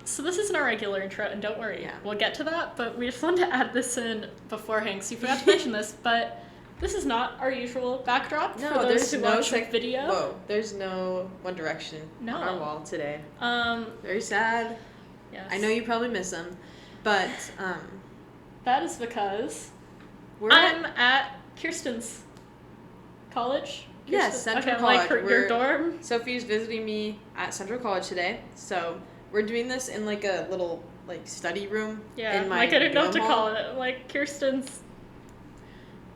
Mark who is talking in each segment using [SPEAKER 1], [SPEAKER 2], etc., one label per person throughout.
[SPEAKER 1] So this isn't our regular intro, and don't worry,
[SPEAKER 2] Yeah.
[SPEAKER 1] we'll get to that, but we just wanted to add this in beforehand, because you forgot to mention this, but this is not our usual backdrop for those who watch the video.
[SPEAKER 2] Whoa, there's no One Direction on our wall today. Very sad.
[SPEAKER 1] Yes.
[SPEAKER 2] I know you probably miss them, but
[SPEAKER 1] that is because I'm at Kirsten's college.
[SPEAKER 2] Yes, Central College.
[SPEAKER 1] Like your dorm.
[SPEAKER 2] Sophie's visiting me at Central College today, so we're doing this in like a little like study room.
[SPEAKER 1] Yeah,
[SPEAKER 2] in my
[SPEAKER 1] like I didn't know what to
[SPEAKER 2] dorm
[SPEAKER 1] call
[SPEAKER 2] hall.
[SPEAKER 1] it. Like Kirsten's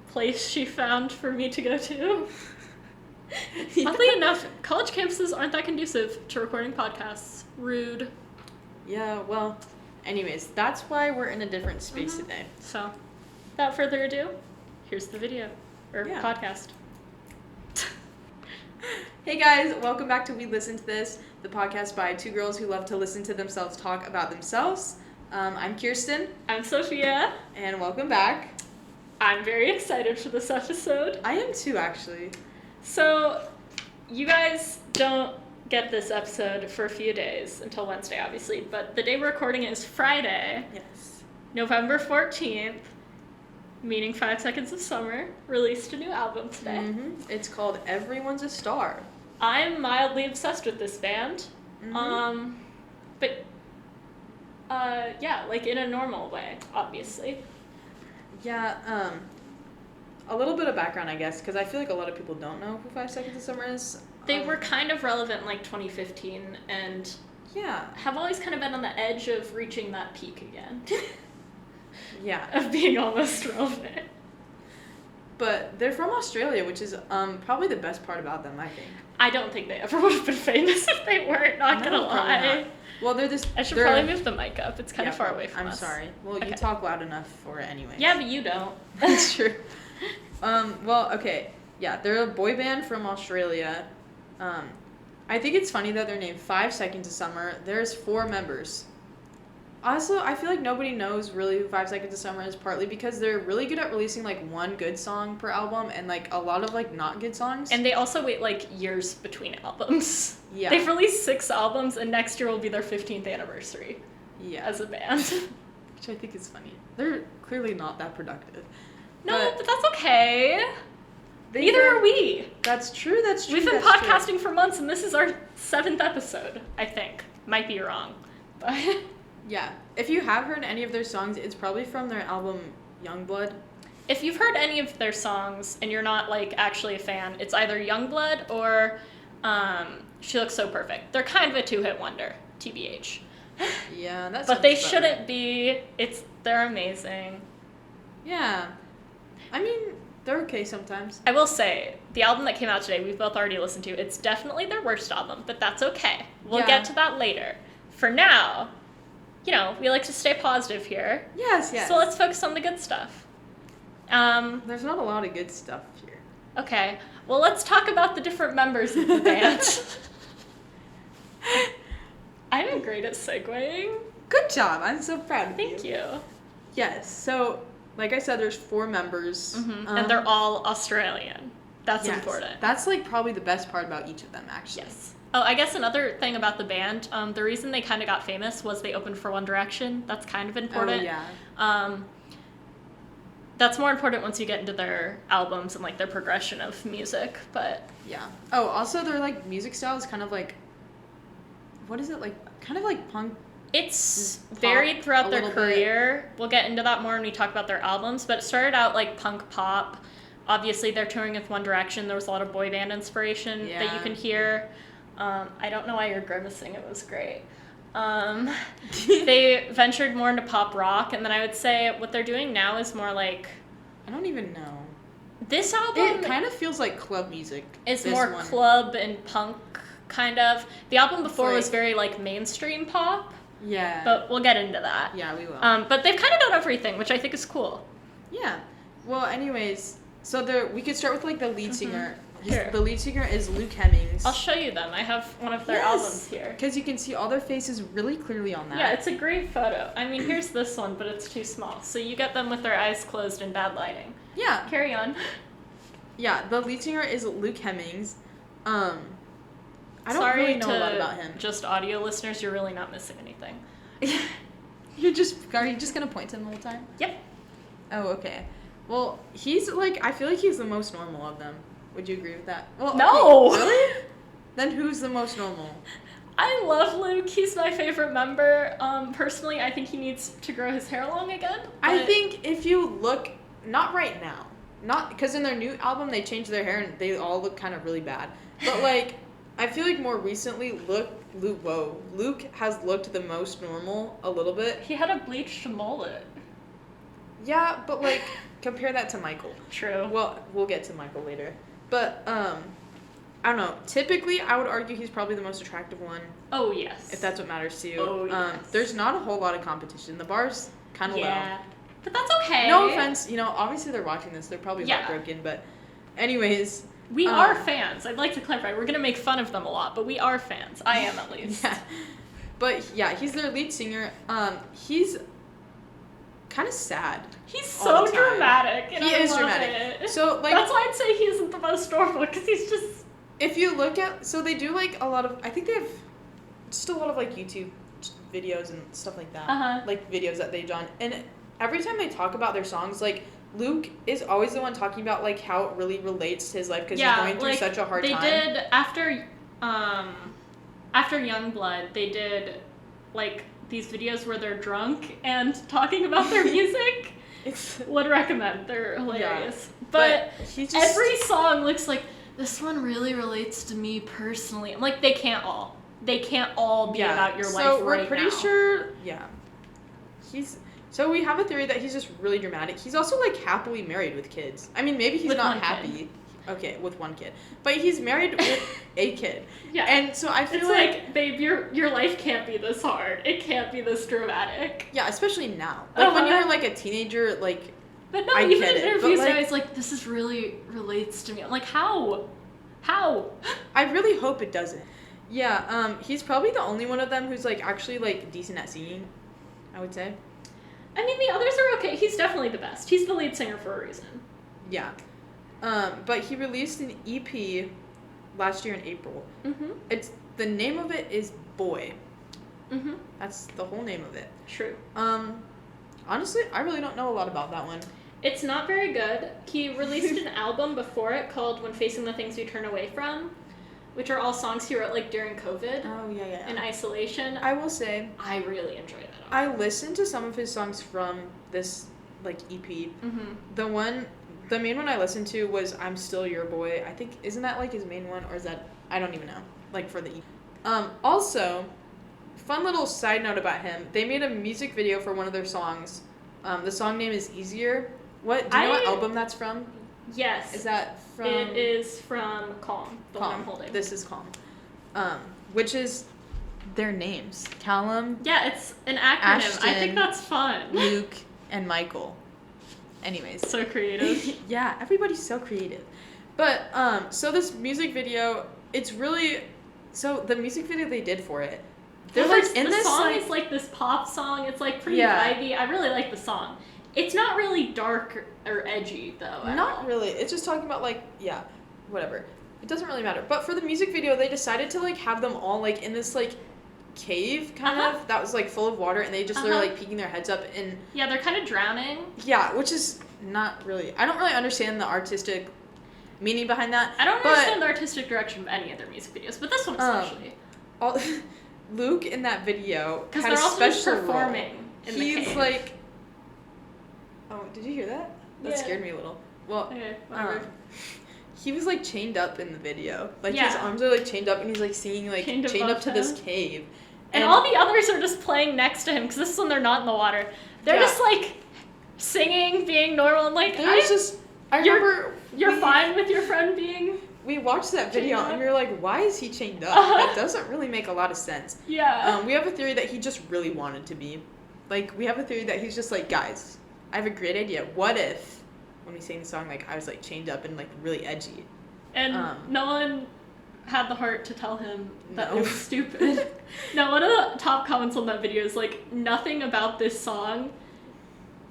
[SPEAKER 1] place she found for me to go to.
[SPEAKER 2] Yeah.
[SPEAKER 1] Oddly enough, college campuses aren't that conducive to recording podcasts. Rude.
[SPEAKER 2] Yeah, well, anyways, that's why we're in a different space today.
[SPEAKER 1] So, without further ado, here's the video, or podcast.
[SPEAKER 2] Hey guys, welcome back to We Listen to This, the podcast by two girls who love to listen to themselves talk about themselves. I'm Kirsten.
[SPEAKER 1] I'm Sophia.
[SPEAKER 2] And welcome back.
[SPEAKER 1] I'm very excited for this episode.
[SPEAKER 2] I am too, actually.
[SPEAKER 1] So, you guys don't get this episode for a few days, until Wednesday, obviously, but the day we're recording it is Friday.
[SPEAKER 2] Yes.
[SPEAKER 1] November 14th, meaning 5 Seconds of Summer, released a new album today.
[SPEAKER 2] Mm-hmm. It's called Everyone's a Star.
[SPEAKER 1] I'm mildly obsessed with this band.
[SPEAKER 2] Mm-hmm.
[SPEAKER 1] Yeah, like in a normal way, obviously.
[SPEAKER 2] Yeah, a little bit of background, I guess, because I feel like a lot of people don't know who 5 Seconds of Summer is.
[SPEAKER 1] They were kind of relevant in like 2015 and have always kind of been on the edge of reaching that peak again.
[SPEAKER 2] Yeah.
[SPEAKER 1] Of being almost relevant.
[SPEAKER 2] But they're from Australia, which is probably the best part about them, I think.
[SPEAKER 1] I don't think they ever would have been famous if they weren't, not gonna lie.
[SPEAKER 2] Not. Well,
[SPEAKER 1] I should probably move the mic up. It's kind of far away from us.
[SPEAKER 2] I'm sorry. Well,
[SPEAKER 1] okay.
[SPEAKER 2] You talk loud enough for it anyway.
[SPEAKER 1] Yeah, but you don't.
[SPEAKER 2] That's true. Well, okay. Yeah, they're a boy band from Australia. I think it's funny that they're named 5 Seconds of Summer. There's 4 members. Also, I feel like nobody knows really who 5 Seconds of Summer is, partly because they're really good at releasing, like, one good song per album and, like, a lot of, like, not good songs.
[SPEAKER 1] And they also wait, like, years between albums.
[SPEAKER 2] Yeah.
[SPEAKER 1] They've released 6 albums, and next year will be their 15th anniversary.
[SPEAKER 2] Yeah.
[SPEAKER 1] As a band.
[SPEAKER 2] Which I think is funny. They're clearly not that productive.
[SPEAKER 1] No, but that's okay. Neither are we.
[SPEAKER 2] That's true,
[SPEAKER 1] We've been podcasting for months, and this is our 7th episode, I think. Might be wrong. But...
[SPEAKER 2] Yeah. If you have heard any of their songs, it's probably from their album Youngblood.
[SPEAKER 1] If you've heard any of their songs and you're not, like, actually a fan, it's either Youngblood or She Looks So Perfect. They're kind of a 2-hit wonder, TBH.
[SPEAKER 2] Yeah, that's.
[SPEAKER 1] But they shouldn't be. They're amazing.
[SPEAKER 2] Yeah. I mean, they're okay sometimes.
[SPEAKER 1] I will say, the album that came out today, we've both already listened to, it's definitely their worst album, but that's okay. We'll get to that later. For now... You know, we like to stay positive here.
[SPEAKER 2] Yes.
[SPEAKER 1] So let's focus on the good stuff.
[SPEAKER 2] There's not a lot of good stuff here.
[SPEAKER 1] Okay. Well, let's talk about the different members of the band. I'm great at segueing.
[SPEAKER 2] Good job. I'm so proud of you.
[SPEAKER 1] Thank you.
[SPEAKER 2] Yes. So, like I said, there's 4 members.
[SPEAKER 1] Mm-hmm. And they're all Australian. That's important.
[SPEAKER 2] That's, like, probably the best part about each of them, actually.
[SPEAKER 1] Yes. Oh, I guess another thing about the band, the reason they kind of got famous was they opened for One Direction. That's kind of important.
[SPEAKER 2] Oh, yeah.
[SPEAKER 1] That's more important once you get into their albums and, like, their progression of music, but...
[SPEAKER 2] Yeah. Oh, also their, like, music style is kind of, like... What is it? Like, kind of like punk...
[SPEAKER 1] It's varied throughout their career. We'll get into that more when we talk about their albums, but it started out, like, punk pop. Obviously, they're touring with One Direction. There was a lot of boy band inspiration that you can hear. I don't know why you're grimacing. It was great. They ventured more into pop rock, and then I would say what they're doing now is more like...
[SPEAKER 2] I don't even know.
[SPEAKER 1] This album...
[SPEAKER 2] It kind of feels like club music.
[SPEAKER 1] It's more club and punk, kind of. The album before was very, like, mainstream pop.
[SPEAKER 2] Yeah.
[SPEAKER 1] But we'll get into that.
[SPEAKER 2] Yeah, we will.
[SPEAKER 1] But they've kind of done everything, which I think is cool.
[SPEAKER 2] Yeah. Well, anyways, so we could start with, like, the lead singer.
[SPEAKER 1] Here.
[SPEAKER 2] The lead singer is Luke Hemmings.
[SPEAKER 1] I'll show you them. I have one of their albums here.
[SPEAKER 2] Because you can see all their faces really clearly on that.
[SPEAKER 1] Yeah, it's a great photo. I mean, here's this one, but it's too small. So you get them with their eyes closed in bad lighting.
[SPEAKER 2] Yeah.
[SPEAKER 1] Carry on.
[SPEAKER 2] Yeah, the lead singer is Luke Hemmings. I I don't really know a lot about him.
[SPEAKER 1] Just audio listeners, you're really not missing anything.
[SPEAKER 2] Are you just gonna point to him the whole time?
[SPEAKER 1] Yep.
[SPEAKER 2] Oh, okay. Well, he's like, I feel like he's the most normal of them. Would you agree with that? Well,
[SPEAKER 1] no.
[SPEAKER 2] Okay, really? Then who's the most normal?
[SPEAKER 1] I love Luke. He's my favorite member. Personally, I think he needs to grow his hair long again.
[SPEAKER 2] I think if you look, not right now, not because in their new album they changed their hair and they all look kind of really bad. But like, I feel like more recently, Luke has looked the most normal a little bit.
[SPEAKER 1] He had a bleached mullet.
[SPEAKER 2] Yeah, but like, compare that to Michael.
[SPEAKER 1] True.
[SPEAKER 2] Well, we'll get to Michael later. But, I don't know. Typically, I would argue he's probably the most attractive one.
[SPEAKER 1] Oh, yes.
[SPEAKER 2] If that's what matters to you.
[SPEAKER 1] Oh, yes.
[SPEAKER 2] There's not a whole lot of competition. The bar's kind of low.
[SPEAKER 1] But that's okay.
[SPEAKER 2] No offense. Obviously they're watching this. They're probably heartbroken. But anyways.
[SPEAKER 1] We are fans. I'd like to clarify. We're going to make fun of them a lot, but we are fans. I am, at least.
[SPEAKER 2] Yeah. But, yeah, he's their lead singer. He's kind of sad.
[SPEAKER 1] He's so dramatic. And
[SPEAKER 2] he is dramatic.
[SPEAKER 1] It.
[SPEAKER 2] So, like,
[SPEAKER 1] that's why I'd say he isn't the most normal, because he's just...
[SPEAKER 2] If you look at... So they do, like, a lot of... I think they have just a lot of, like, YouTube videos and stuff like that.
[SPEAKER 1] Uh-huh.
[SPEAKER 2] Like, videos that they've done. And every time they talk about their songs, like, Luke is always the one talking about, like, how it really relates to his life because he's going through such a hard time.
[SPEAKER 1] They did... After Youngblood, they did, like, these videos where they're drunk and talking about their music. Would recommend. They're hilarious. Yeah. But every song looks like... This one really relates to me personally. I'm like, they can't all be about your life right now.
[SPEAKER 2] So we're pretty sure, so we have a theory that he's just really dramatic. He's also, like, happily married with kids. I mean, maybe he's not happy. Kid. Okay, with one kid. But he's married with a kid. Yeah. And so I feel
[SPEAKER 1] like, babe, your life can't be this hard. It can't be this dramatic.
[SPEAKER 2] Yeah, especially now. Like, when you're, like, a teenager, like...
[SPEAKER 1] But no, even in interviews, I was like, this is really relates to me. I'm like, how?
[SPEAKER 2] I really hope it doesn't. Yeah, he's probably the only one of them who's, like, actually, like, decent at singing, I would say.
[SPEAKER 1] I mean, the others are okay. He's definitely the best. He's the lead singer for a reason.
[SPEAKER 2] Yeah. But he released an EP last year in April. Mm-hmm. The name of it is Boy. Mm-hmm. That's the whole name of it.
[SPEAKER 1] True.
[SPEAKER 2] Honestly, I really don't know a lot about that one.
[SPEAKER 1] It's not very good. He released an album before it called When Facing the Things We Turn Away From, which are all songs he wrote, like, during COVID.
[SPEAKER 2] Oh, yeah.
[SPEAKER 1] In isolation.
[SPEAKER 2] I will say...
[SPEAKER 1] I really enjoyed that album.
[SPEAKER 2] I listened to some of his songs from this, like, EP. Mm-hmm. The main one I listened to was I'm Still Your Boy. I think... Isn't that, like, his main one? Or is that... I don't even know. Like, for the EP. Also, fun little side note about him. They made a music video for one of their songs. The song name is Easier. Do you know what album that's from?
[SPEAKER 1] Yes.
[SPEAKER 2] Is that from...
[SPEAKER 1] It is from Calm, the one I'm holding.
[SPEAKER 2] This is Calm. Which is their names. Callum.
[SPEAKER 1] Yeah, it's an acronym. Ashton, I think that's fun.
[SPEAKER 2] Luke, and Michael. Anyways.
[SPEAKER 1] So creative.
[SPEAKER 2] Yeah, everybody's so creative. But, so this music video, it's really... So, the music video they did for it, they're like in this
[SPEAKER 1] song is like this pop song. It's like pretty vibey. I really like the song. It's not really dark or edgy though.
[SPEAKER 2] Not really. It's just talking about like whatever. It doesn't really matter. But for the music video, they decided to like have them all like in this like cave kind of that was like full of water, and they're like peeking their heads up and
[SPEAKER 1] they're kind of drowning.
[SPEAKER 2] Yeah, which is not really. I don't really understand the artistic meaning behind that.
[SPEAKER 1] I don't understand the artistic direction of any of their music videos, but this one especially.
[SPEAKER 2] Luke in that video
[SPEAKER 1] because
[SPEAKER 2] had
[SPEAKER 1] they're
[SPEAKER 2] a
[SPEAKER 1] also
[SPEAKER 2] special
[SPEAKER 1] performing
[SPEAKER 2] role.
[SPEAKER 1] In the cave.
[SPEAKER 2] He's like, oh, did you hear that? That scared me a little. Well,
[SPEAKER 1] okay, whatever.
[SPEAKER 2] He was like chained up in the video. Like his arms are like chained up, and he's like singing like chained up to this cave.
[SPEAKER 1] And all the others are just playing next to him because this is when they're not in the water. They're just like singing, being normal, and like
[SPEAKER 2] I remember
[SPEAKER 1] you're fine with your friend being.
[SPEAKER 2] We watched that video and we were like, why is he chained up? That doesn't really make a lot of sense.
[SPEAKER 1] Yeah.
[SPEAKER 2] We have a theory that he just really wanted to be. Like, we have a theory that he's just like, guys, I have a great idea. What if, when we sang the song, like, I was like chained up and like really edgy?
[SPEAKER 1] And no one had the heart to tell him that it was stupid. No, one of the top comments on that video is like, nothing about this song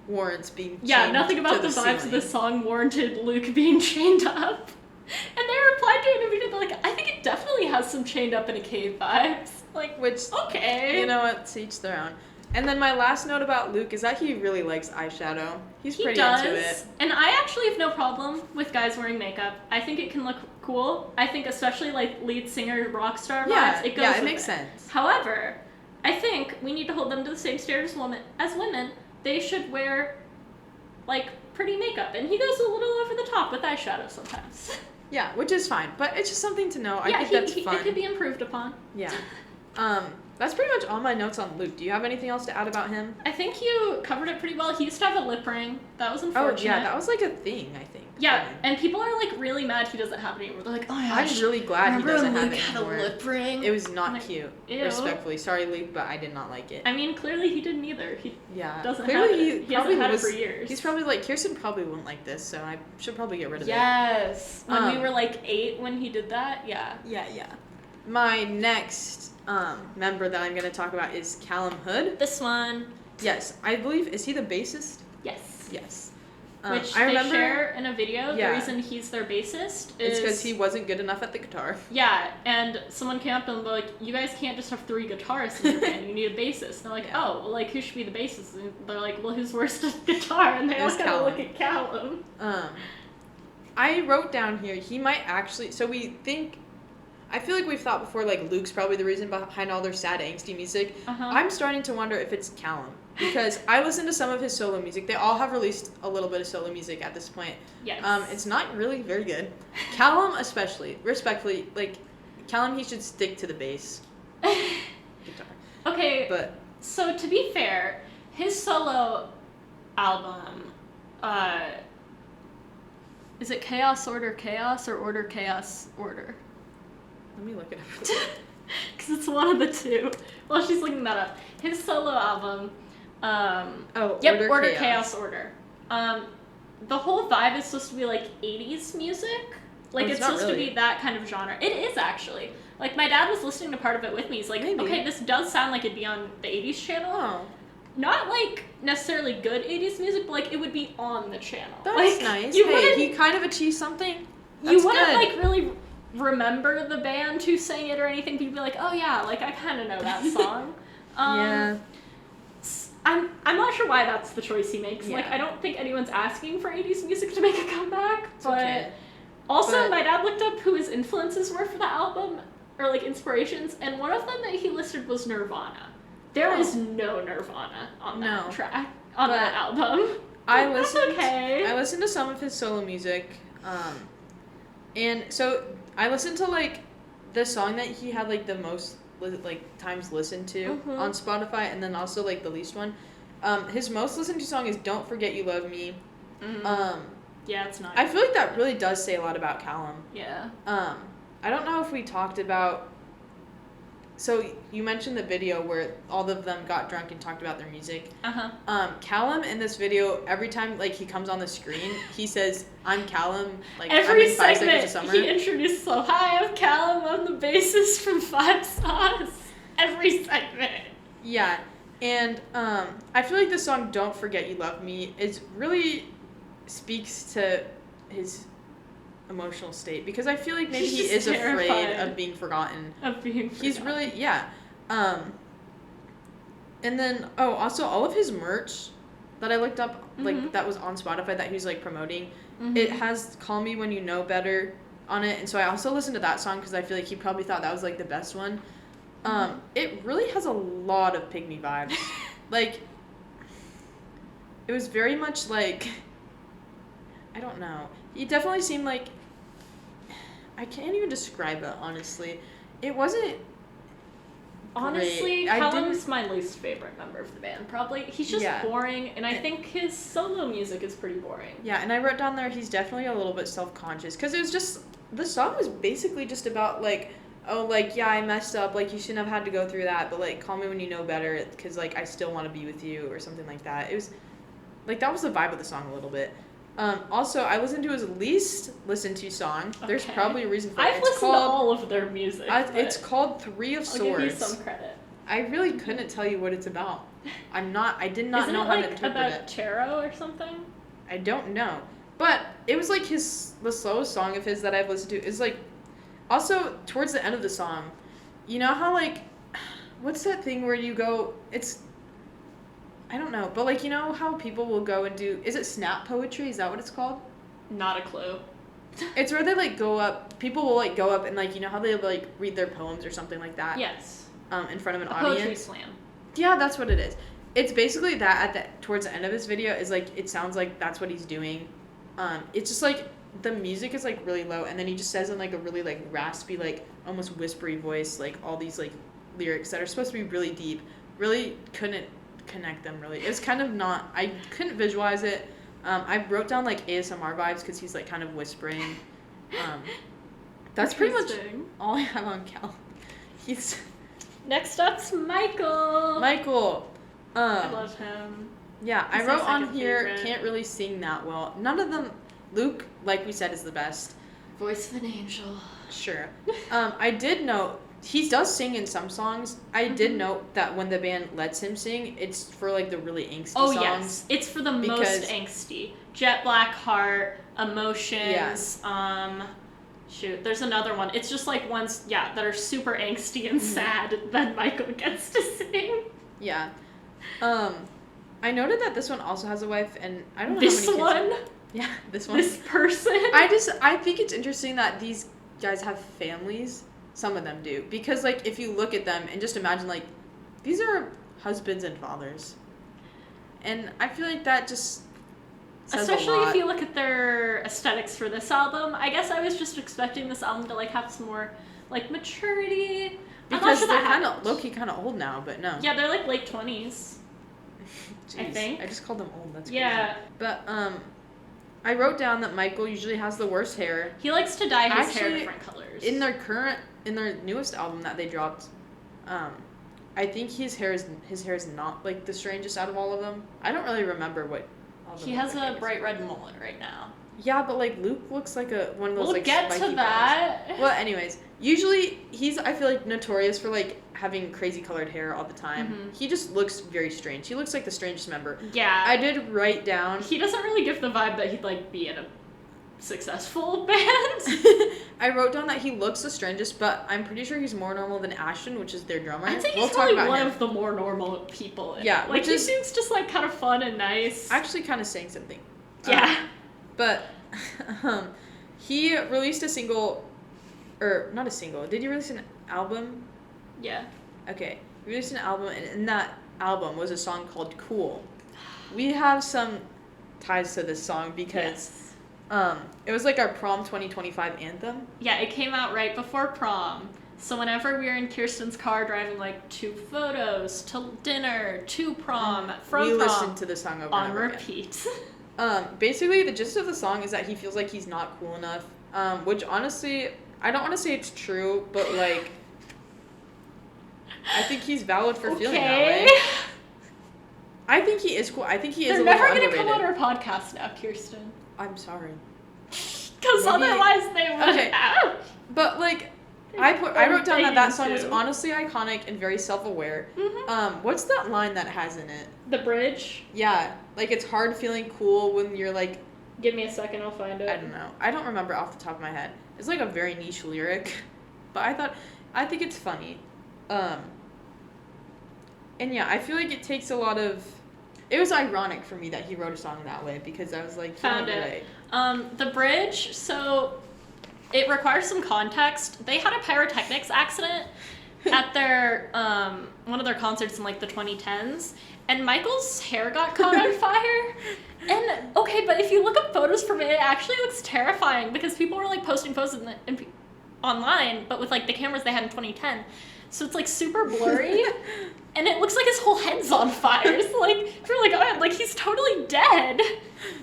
[SPEAKER 2] warrants being chained
[SPEAKER 1] nothing about the vibes of this song warranted Luke being chained up. And they replied to it in a video, they're like, I think it definitely has some chained up in a cave vibes. Like,
[SPEAKER 2] which,
[SPEAKER 1] okay.
[SPEAKER 2] You know what, to each their own. And then my last note about Luke is that he really likes eyeshadow. He's pretty into it.
[SPEAKER 1] And I actually have no problem with guys wearing makeup. I think it can look cool. I think especially like lead singer, rock star vibes, it goes
[SPEAKER 2] Yeah, it
[SPEAKER 1] with
[SPEAKER 2] makes sense.
[SPEAKER 1] However, I think we need to hold them to the same standard as women. They should wear like pretty makeup. And he goes a little over the top with eyeshadow sometimes.
[SPEAKER 2] Yeah, which is fine. But it's just something to know. I think that's fun.
[SPEAKER 1] It could be improved upon.
[SPEAKER 2] Yeah. That's pretty much all my notes on Luke. Do you have anything else to add about him?
[SPEAKER 1] I think you covered it pretty well. He used to have a lip ring. That was unfortunate.
[SPEAKER 2] Oh, yeah, that was like a thing, I think.
[SPEAKER 1] Yeah, and people are like really mad he doesn't have it anymore. They're like, oh yeah,
[SPEAKER 2] I'm really glad he doesn't have it
[SPEAKER 1] had
[SPEAKER 2] anymore.
[SPEAKER 1] a lip ring.
[SPEAKER 2] It was not
[SPEAKER 1] like,
[SPEAKER 2] cute.
[SPEAKER 1] Ew.
[SPEAKER 2] Respectfully. Sorry, Luke, but I did not like it.
[SPEAKER 1] I mean, clearly he didn't either. He doesn't
[SPEAKER 2] clearly
[SPEAKER 1] have it. He hasn't had it for years.
[SPEAKER 2] He's probably like, Kirsten probably wouldn't like this, so I should probably get rid of it.
[SPEAKER 1] Yes. When we were like 8 when he did that, yeah.
[SPEAKER 2] Yeah. My next member that I'm going to talk about is Callum Hood.
[SPEAKER 1] This one.
[SPEAKER 2] Yes, I believe, is he the bassist?
[SPEAKER 1] Yes.
[SPEAKER 2] Yes.
[SPEAKER 1] Which
[SPEAKER 2] I remember,
[SPEAKER 1] they share in a video. Yeah. The reason he's their bassist is
[SPEAKER 2] because he wasn't good enough at the guitar.
[SPEAKER 1] Yeah, and someone came up and was like, you guys can't just have 3 guitarists in your band, you need a bassist. And they're like, oh, well, like, who should be the bassist? And they're like, well, who's worst at guitar? And they all kind of look at Callum.
[SPEAKER 2] I wrote down here, he might actually, so I feel like we've thought before, like, Luke's probably the reason behind all their sad, angsty music. I'm starting to wonder if it's Callum. Because I listened to some of his solo music. They all have released a little bit of solo music at this point.
[SPEAKER 1] Yes.
[SPEAKER 2] It's not really very good. Callum especially, respectfully, like, Callum, he should stick to the bass guitar.
[SPEAKER 1] Okay,
[SPEAKER 2] but
[SPEAKER 1] so to be fair, his solo album, is it Chaos Order Chaos or Order Chaos Order?
[SPEAKER 2] Let me look it up.
[SPEAKER 1] Because it's one of the two. Well, she's looking that up. His solo album, Order Chaos Order. The whole vibe is supposed to be like 80s music. Like it's supposed to be that kind of genre. It is actually. Like my dad was listening to part of it with me. He's like, okay, this does sound like it'd be on the 80s channel.
[SPEAKER 2] Oh.
[SPEAKER 1] Not like necessarily good 80s music, but like it would be on the channel.
[SPEAKER 2] That's
[SPEAKER 1] like,
[SPEAKER 2] nice. He kind of achieved something.
[SPEAKER 1] You wouldn't like really remember the band who sang it or anything, but you'd be like, oh yeah, like I kind of know that song.
[SPEAKER 2] Yeah.
[SPEAKER 1] I'm not sure why that's the choice he makes.
[SPEAKER 2] Yeah.
[SPEAKER 1] Like, I don't think anyone's asking for 80s music to make a comeback,
[SPEAKER 2] It's
[SPEAKER 1] but
[SPEAKER 2] okay.
[SPEAKER 1] Also my dad looked up who his influences were for the album, or like inspirations, and one of them that he listed was Nirvana. There is no Nirvana on that track, on that album.
[SPEAKER 2] I listened to some of his solo music, and so I listened to like the song that he had like the most like times listened to on Spotify, and then also like the least one. His most listened to song is "Don't Forget You Love Me."
[SPEAKER 1] Yeah, it's not.
[SPEAKER 2] I feel like that really does say a lot about Callum.
[SPEAKER 1] Yeah.
[SPEAKER 2] I don't know if we talked about. So you mentioned the video where all of them got drunk and talked about their music. Callum in this video, every time like he comes on the screen, he says, "I'm Callum." Like
[SPEAKER 1] every
[SPEAKER 2] I'm in 5
[SPEAKER 1] segment,
[SPEAKER 2] Seconds of Summer.
[SPEAKER 1] he introduces himself. Hi, I'm Callum. I'm the bassist from 5 Sauce. Every segment.
[SPEAKER 2] Yeah, and I feel like the song "Don't Forget You Love Me" is really speaks to his emotional state, because I feel like maybe he is afraid of being forgotten. He's really and then also all of his merch that I looked up like that was on Spotify that he was like promoting, it has "Call Me When You Know Better" on it, and so I also listened to that song because I feel like he probably thought that was like the best one. It really has a lot of Pygmy vibes. Like it was very much like, I don't know. He definitely seemed like, I can't even describe it, honestly. It wasn't
[SPEAKER 1] honestly, Callum's my least favorite member of the band, probably. He's just boring, and I think his solo music is pretty boring.
[SPEAKER 2] Yeah, and I wrote down there he's definitely a little bit self-conscious, because it was just, the song was basically just about, like, oh, like, yeah, I messed up, like, you shouldn't have had to go through that, but, like, call me when you know better, because, like, I still want to be with you, or something like that. It was, like, that was the vibe of the song a little bit. Also, I listened to his least listened to song. There's probably a reason for it.
[SPEAKER 1] I've listened to all of their music.
[SPEAKER 2] It's called Three of Swords.
[SPEAKER 1] I'll give you some credit.
[SPEAKER 2] I really couldn't tell you what it's about. I did not know how to interpret it.
[SPEAKER 1] Isn't it like about tarot or something?
[SPEAKER 2] I don't know. But it was like the slowest song of his that I've listened to is like, also towards the end of the song, you know how like, what's that thing where you go, I don't know, but like, you know how people will go and do, is it snap poetry? Is that what it's called?
[SPEAKER 1] Not a clue.
[SPEAKER 2] It's where they like go up, people will like go up and like, you know how they like read their poems or something like that?
[SPEAKER 1] Yes.
[SPEAKER 2] In front of an
[SPEAKER 1] audience. Poetry
[SPEAKER 2] audience.
[SPEAKER 1] slam.
[SPEAKER 2] Yeah, that's what it is. It's basically that towards the end of his video is like, it sounds like that's what he's doing. It's just like, the music is like really low, and then he just says in like a really like raspy, like almost whispery voice, like all these like lyrics that are supposed to be really deep. Really couldn't connect them really. It's kind of not, I couldn't visualize it. I wrote down like ASMR vibes because he's like kind of whispering. That's pretty much all I have on Cal.
[SPEAKER 1] Next up's Michael.
[SPEAKER 2] I
[SPEAKER 1] love him.
[SPEAKER 2] Yeah, I wrote on here, can't really sing that well. None of them. Luke, like we said, is the best.
[SPEAKER 1] Voice of an angel.
[SPEAKER 2] Sure. I did note, he does sing in some songs. I did note that when the band lets him sing, it's for like the really angsty songs.
[SPEAKER 1] Oh, yes. It's for the most angsty. Jet Black Heart, Emotions, shoot, there's another one. It's just like ones, that are super angsty and sad that Michael gets to sing.
[SPEAKER 2] Yeah. I noted that this one also has a wife, and I don't know
[SPEAKER 1] this
[SPEAKER 2] how many kids.
[SPEAKER 1] One?
[SPEAKER 2] Yeah, this one.
[SPEAKER 1] This person?
[SPEAKER 2] I think it's interesting that these guys have families. Some of them do. Because, like, if you look at them and just imagine, like, these are husbands and fathers. And I feel like that just says
[SPEAKER 1] especially
[SPEAKER 2] a lot.
[SPEAKER 1] If you look at their aesthetics for this album. I guess I was just expecting this album to, like, have some more, like, maturity.
[SPEAKER 2] Because they're kind of, low-key kind of old now, but no.
[SPEAKER 1] Yeah, they're, like, late 20s.
[SPEAKER 2] Jeez,
[SPEAKER 1] I think.
[SPEAKER 2] I just called them old. That's crazy. But, I wrote down that Michael usually has the worst hair.
[SPEAKER 1] He likes to dye his hair different colors.
[SPEAKER 2] In their newest album that they dropped, I think his hair is not like the strangest out of all of them. I don't really remember what.
[SPEAKER 1] He has a bright red mullet right now.
[SPEAKER 2] Yeah, but like Luke looks like one of those like
[SPEAKER 1] spiky
[SPEAKER 2] spiky
[SPEAKER 1] to that.
[SPEAKER 2] Well, anyways, usually I feel like notorious for like having crazy colored hair all the time. Mm-hmm. He just looks very strange. He looks like the strangest member.
[SPEAKER 1] Yeah.
[SPEAKER 2] I did write down.
[SPEAKER 1] He doesn't really give the vibe that he'd like be in a successful band.
[SPEAKER 2] I wrote down that he looks the strangest, but I'm pretty sure he's more normal than Ashton, which is their drummer.
[SPEAKER 1] I'd say he's probably one of the more normal people.
[SPEAKER 2] Yeah.
[SPEAKER 1] Like, he seems just like kind of fun and nice.
[SPEAKER 2] Actually kind of saying something.
[SPEAKER 1] Yeah.
[SPEAKER 2] But he released a single, or not a single. Did he release an album?
[SPEAKER 1] Yeah.
[SPEAKER 2] Okay. He released an album, and in that album was a song called Cool. We have some ties to this song because it was like our prom 2025 anthem.
[SPEAKER 1] Yeah, it came out right before prom. So whenever we were in Kirsten's car driving like to photos, to dinner, to prom, from
[SPEAKER 2] we
[SPEAKER 1] prom,
[SPEAKER 2] listened to the song over
[SPEAKER 1] on
[SPEAKER 2] and over
[SPEAKER 1] repeat.
[SPEAKER 2] Basically, the gist of the song is that he feels like he's not cool enough, which honestly, I don't want to say it's true, but like, I think he's valid for feeling that way. I think he is cool. I think he is a little underrated.
[SPEAKER 1] They're never going to come on our podcast now, Kirsten.
[SPEAKER 2] I'm sorry.
[SPEAKER 1] Because otherwise they would.
[SPEAKER 2] Okay. But like, I wrote down that song was honestly iconic and very self-aware. Mm-hmm. What's that line that has in it?
[SPEAKER 1] The bridge?
[SPEAKER 2] Yeah. Like, it's hard feeling cool when you're like...
[SPEAKER 1] Give me a second, I'll find it.
[SPEAKER 2] I don't know. I don't remember off the top of my head. It's like a very niche lyric. But I think it's funny. And yeah, I feel like it takes a lot of... It was ironic for me that he wrote a song that way because I was like...
[SPEAKER 1] Found it. The bridge, so it requires some context. They had a pyrotechnics accident at their one of their concerts in like the 2010s, and Michael's hair got caught on fire. And okay, but if you look up photos from it, it actually looks terrifying because people were like posting photos online, but with like the cameras they had in 2010. So it's like super blurry, and it looks like his whole head's on fire. It's like, you're like, oh, like he's totally dead.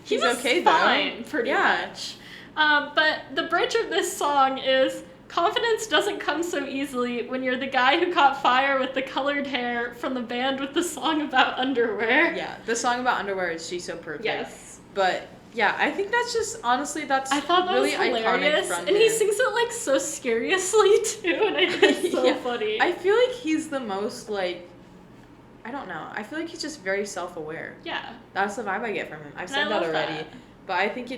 [SPEAKER 2] He's okay
[SPEAKER 1] fine,
[SPEAKER 2] though.
[SPEAKER 1] Pretty much. But the bridge of this song is, confidence doesn't come so easily when you're the guy who caught fire with the colored hair from the band with the song about underwear.
[SPEAKER 2] Yeah, the song about underwear is She's So Perfect.
[SPEAKER 1] Yes.
[SPEAKER 2] But yeah, I think that's just, honestly, that's
[SPEAKER 1] I thought that
[SPEAKER 2] really
[SPEAKER 1] was hilarious.
[SPEAKER 2] Iconic from
[SPEAKER 1] and he sings it like so seriously too, and I think it's so funny.
[SPEAKER 2] I feel like he's the most like, I don't know, I feel like he's just very self-aware.
[SPEAKER 1] Yeah.
[SPEAKER 2] That's the vibe I get from him. I've said that already. But I think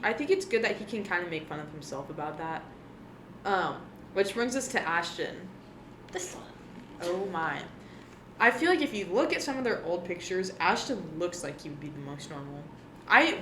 [SPEAKER 2] I think it's good that he can kind of make fun of himself about that. Which brings us to Ashton.
[SPEAKER 1] This one.
[SPEAKER 2] Oh my. I feel like if you look at some of their old pictures, Ashton looks like he would be the most normal.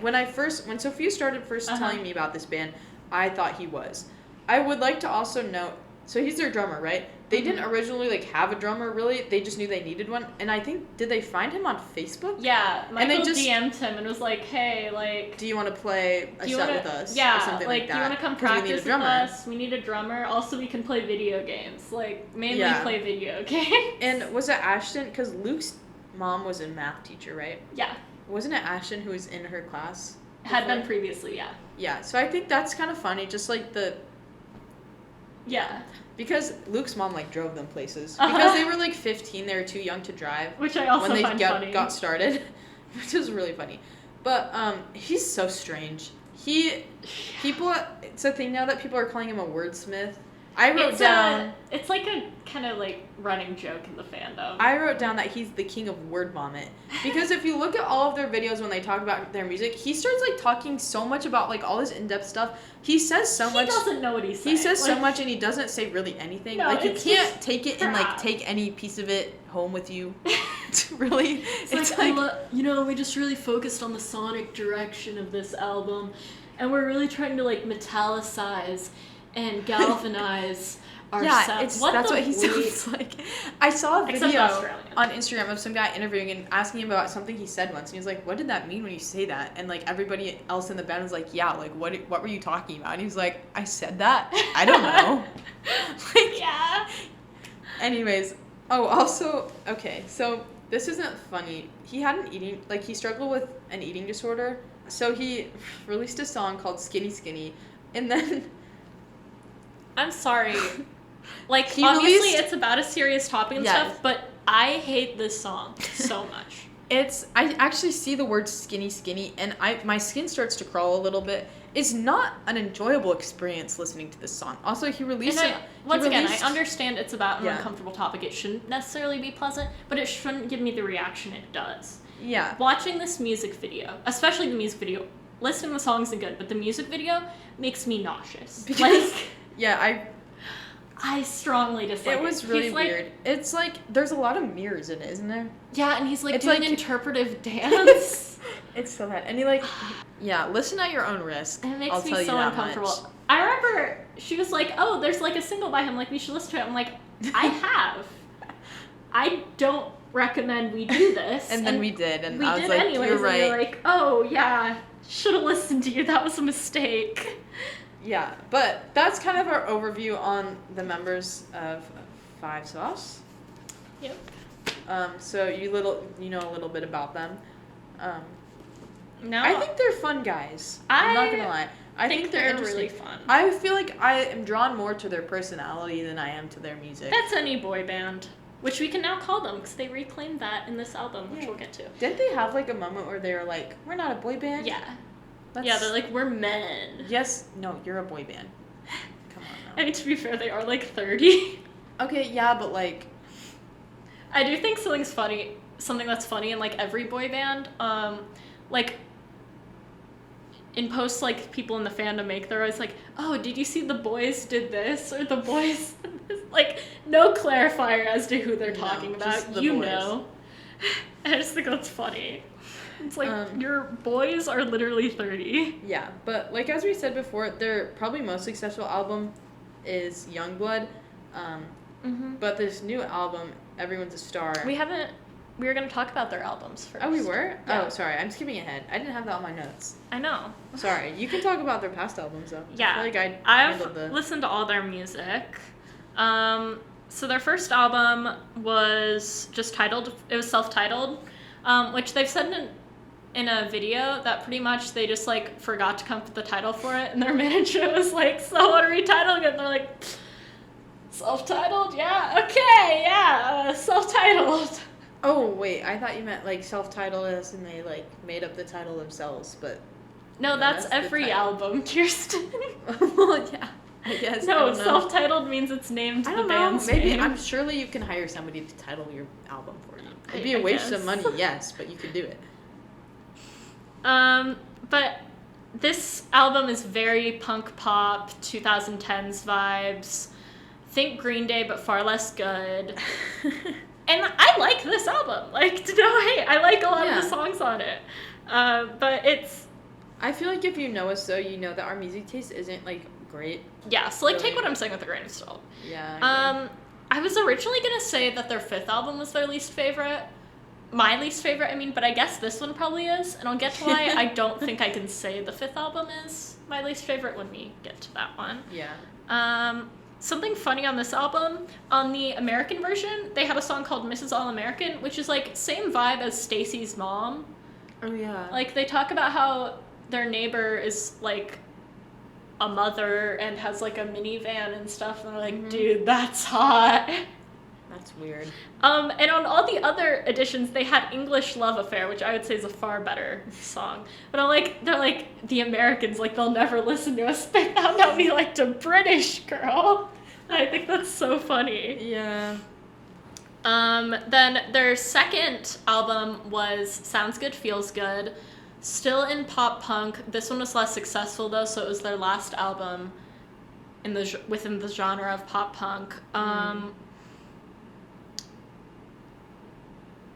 [SPEAKER 2] When Sophia started telling me about this band, I thought he was. I would like to also note, so he's their drummer, right? They didn't originally have a drummer, really. They just knew they needed one. And I think, did they find him on Facebook?
[SPEAKER 1] Yeah, Michael DM'd him and was like, hey,
[SPEAKER 2] do you want to play a set with us?
[SPEAKER 1] Yeah,
[SPEAKER 2] or something like that?
[SPEAKER 1] Do you want to come practice with us? We need a drummer. Also, we can play video games. Mainly play video games.
[SPEAKER 2] And was it Ashton? Because Luke's mom was a math teacher, right?
[SPEAKER 1] Yeah.
[SPEAKER 2] Wasn't it Ashton who was in her class?
[SPEAKER 1] Had been previously, yeah.
[SPEAKER 2] Yeah, so I think that's kind of funny, just
[SPEAKER 1] Yeah.
[SPEAKER 2] Because Luke's mom, drove them places. Because they were, 15, they were too young to drive.
[SPEAKER 1] Which I also find funny.
[SPEAKER 2] When they got started, which is really funny. But, he's so strange. It's a thing now that people are calling him a wordsmith.
[SPEAKER 1] It's like a kind of running joke in the fandom.
[SPEAKER 2] I wrote down that he's the king of word vomit. Because if you look at all of their videos when they talk about their music, he starts talking so much about all this in-depth stuff. He says so much.
[SPEAKER 1] He doesn't know what he's saying.
[SPEAKER 2] He says so much and he doesn't say really anything.
[SPEAKER 1] No,
[SPEAKER 2] you can't take it and take any piece of it home with you. Really. It's
[SPEAKER 1] we just really focused on the sonic direction of this album, and we're really trying to metallicize and galvanize our sound.
[SPEAKER 2] That's what he sounds like. I saw a video on Instagram of some guy interviewing and asking him about something he said once, and he was like, "What did that mean when you say that?" And everybody else in the band was like, "Yeah, what were you talking about?" And he was like, "I said that? I don't know."
[SPEAKER 1] Yeah.
[SPEAKER 2] Anyways, also, okay, so this isn't funny. He had he struggled with an eating disorder, so he released a song called Skinny Skinny, and then
[SPEAKER 1] I'm sorry. Obviously it's about a serious topic and stuff, but I hate this song so much.
[SPEAKER 2] I actually see the word skinny skinny, and my skin starts to crawl a little bit. It's not an enjoyable experience listening to this song. Also, he released it.
[SPEAKER 1] Once again, I understand it's about an uncomfortable topic. It shouldn't necessarily be pleasant, but it shouldn't give me the reaction it does.
[SPEAKER 2] Yeah.
[SPEAKER 1] Watching this music video, especially the music video, listening to the songs is good, but the music video makes me nauseous.
[SPEAKER 2] Because,
[SPEAKER 1] I strongly dislike it.
[SPEAKER 2] It was really weird. It's there's a lot of mirrors in it, isn't there?
[SPEAKER 1] Yeah, and he's doing interpretive dance.
[SPEAKER 2] It's so bad. And he listen at your own risk.
[SPEAKER 1] And it makes me so uncomfortable. Much. I remember she was like, "Oh, there's a single by him. We should listen to it." I'm like, I have. I don't recommend we do this.
[SPEAKER 2] And then we did, and
[SPEAKER 1] we
[SPEAKER 2] I was
[SPEAKER 1] did
[SPEAKER 2] like,
[SPEAKER 1] anyways,
[SPEAKER 2] "You're right."
[SPEAKER 1] And you're like, "Oh yeah, should have listened to you. That was a mistake."
[SPEAKER 2] Yeah, but that's kind of our overview on the members of Five Sauce.
[SPEAKER 1] Yep.
[SPEAKER 2] So you know a little bit about them.
[SPEAKER 1] No.
[SPEAKER 2] I think they're fun guys. I'm not gonna lie. I think they're
[SPEAKER 1] really fun.
[SPEAKER 2] I feel like I am drawn more to their personality than I am to their music.
[SPEAKER 1] That's any boy band, which we can now call them because they reclaimed that in this album, which we'll get to.
[SPEAKER 2] Didn't they have a moment where they were like, "We're not a boy band"?
[SPEAKER 1] Yeah. They're like, "We're men."
[SPEAKER 2] Yes. No, you're a boy band. Come on now.
[SPEAKER 1] I mean, to be fair, they are 30.
[SPEAKER 2] Okay, yeah, but
[SPEAKER 1] I do think something that's funny in every boy band, in posts people in the fandom make, they're always like, "Oh, did you see the boys did this?" or "the boys did this?" No clarifier as to who they're talking about. You boys know. I just think that's funny. It's your boys are literally 30.
[SPEAKER 2] Yeah, but as we said before, their probably most successful album is Youngblood. But this new album, Everyone's a Star.
[SPEAKER 1] We were going to talk about their albums first.
[SPEAKER 2] Oh, we were?
[SPEAKER 1] Yeah.
[SPEAKER 2] Oh, sorry. I'm skipping ahead. I didn't have that on my notes.
[SPEAKER 1] I know.
[SPEAKER 2] Sorry. You can talk about their past albums, though.
[SPEAKER 1] Yeah.
[SPEAKER 2] I feel
[SPEAKER 1] I've listened to all their music. So their first album was just titled, it was self-titled, which they've said in a video that pretty much they just forgot to come up with the title for it, and their manager was like, "So what are we titling it?" And they're like, "Self-titled? Yeah, okay, yeah, self-titled."
[SPEAKER 2] Oh, wait, I thought you meant self-titled as and they made up the title themselves, but...
[SPEAKER 1] No, that's every album, Kirsten.
[SPEAKER 2] Well, yeah, I guess.
[SPEAKER 1] No, self-titled means it's named the band's name.
[SPEAKER 2] I'm surely you can hire somebody to title your album for you. It'd be a waste of money, yes, but you could do it.
[SPEAKER 1] But this album is very punk pop, 2010s vibes. Think Green Day, but far less good. And I like this album. Like, I like a lot of the songs on it. But it's...
[SPEAKER 2] I feel like if you know us, though, you know that our music taste isn't, like, great.
[SPEAKER 1] Yeah, so, like, take what I'm saying with a grain of salt.
[SPEAKER 2] Yeah.
[SPEAKER 1] I was originally going to say that their 5th album was their least favorite. My least favorite, I mean, but I guess this one probably is. And I'll get to why I don't think I can say the 5th album is my least favorite when we get to that one.
[SPEAKER 2] Yeah.
[SPEAKER 1] Something funny on this album, on the American version, they have a song called Mrs. All-American, which is, like, same vibe as Stacy's mom.
[SPEAKER 2] Oh, yeah.
[SPEAKER 1] Like, they talk about how their neighbor is, like, a mother and has, like, a minivan and stuff, and they're like, dude, that's hot.
[SPEAKER 2] That's weird.
[SPEAKER 1] And on all the other editions, they had English Love Affair, which I would say is a far better song. But they're like, the Americans, like, they'll never listen to us. They found out we liked a British girl. I think that's so funny.
[SPEAKER 2] Yeah.
[SPEAKER 1] Then their second album was Sounds Good, Feels Good. Still in pop punk. This one was less successful, though, so it was their last album within the genre of pop punk.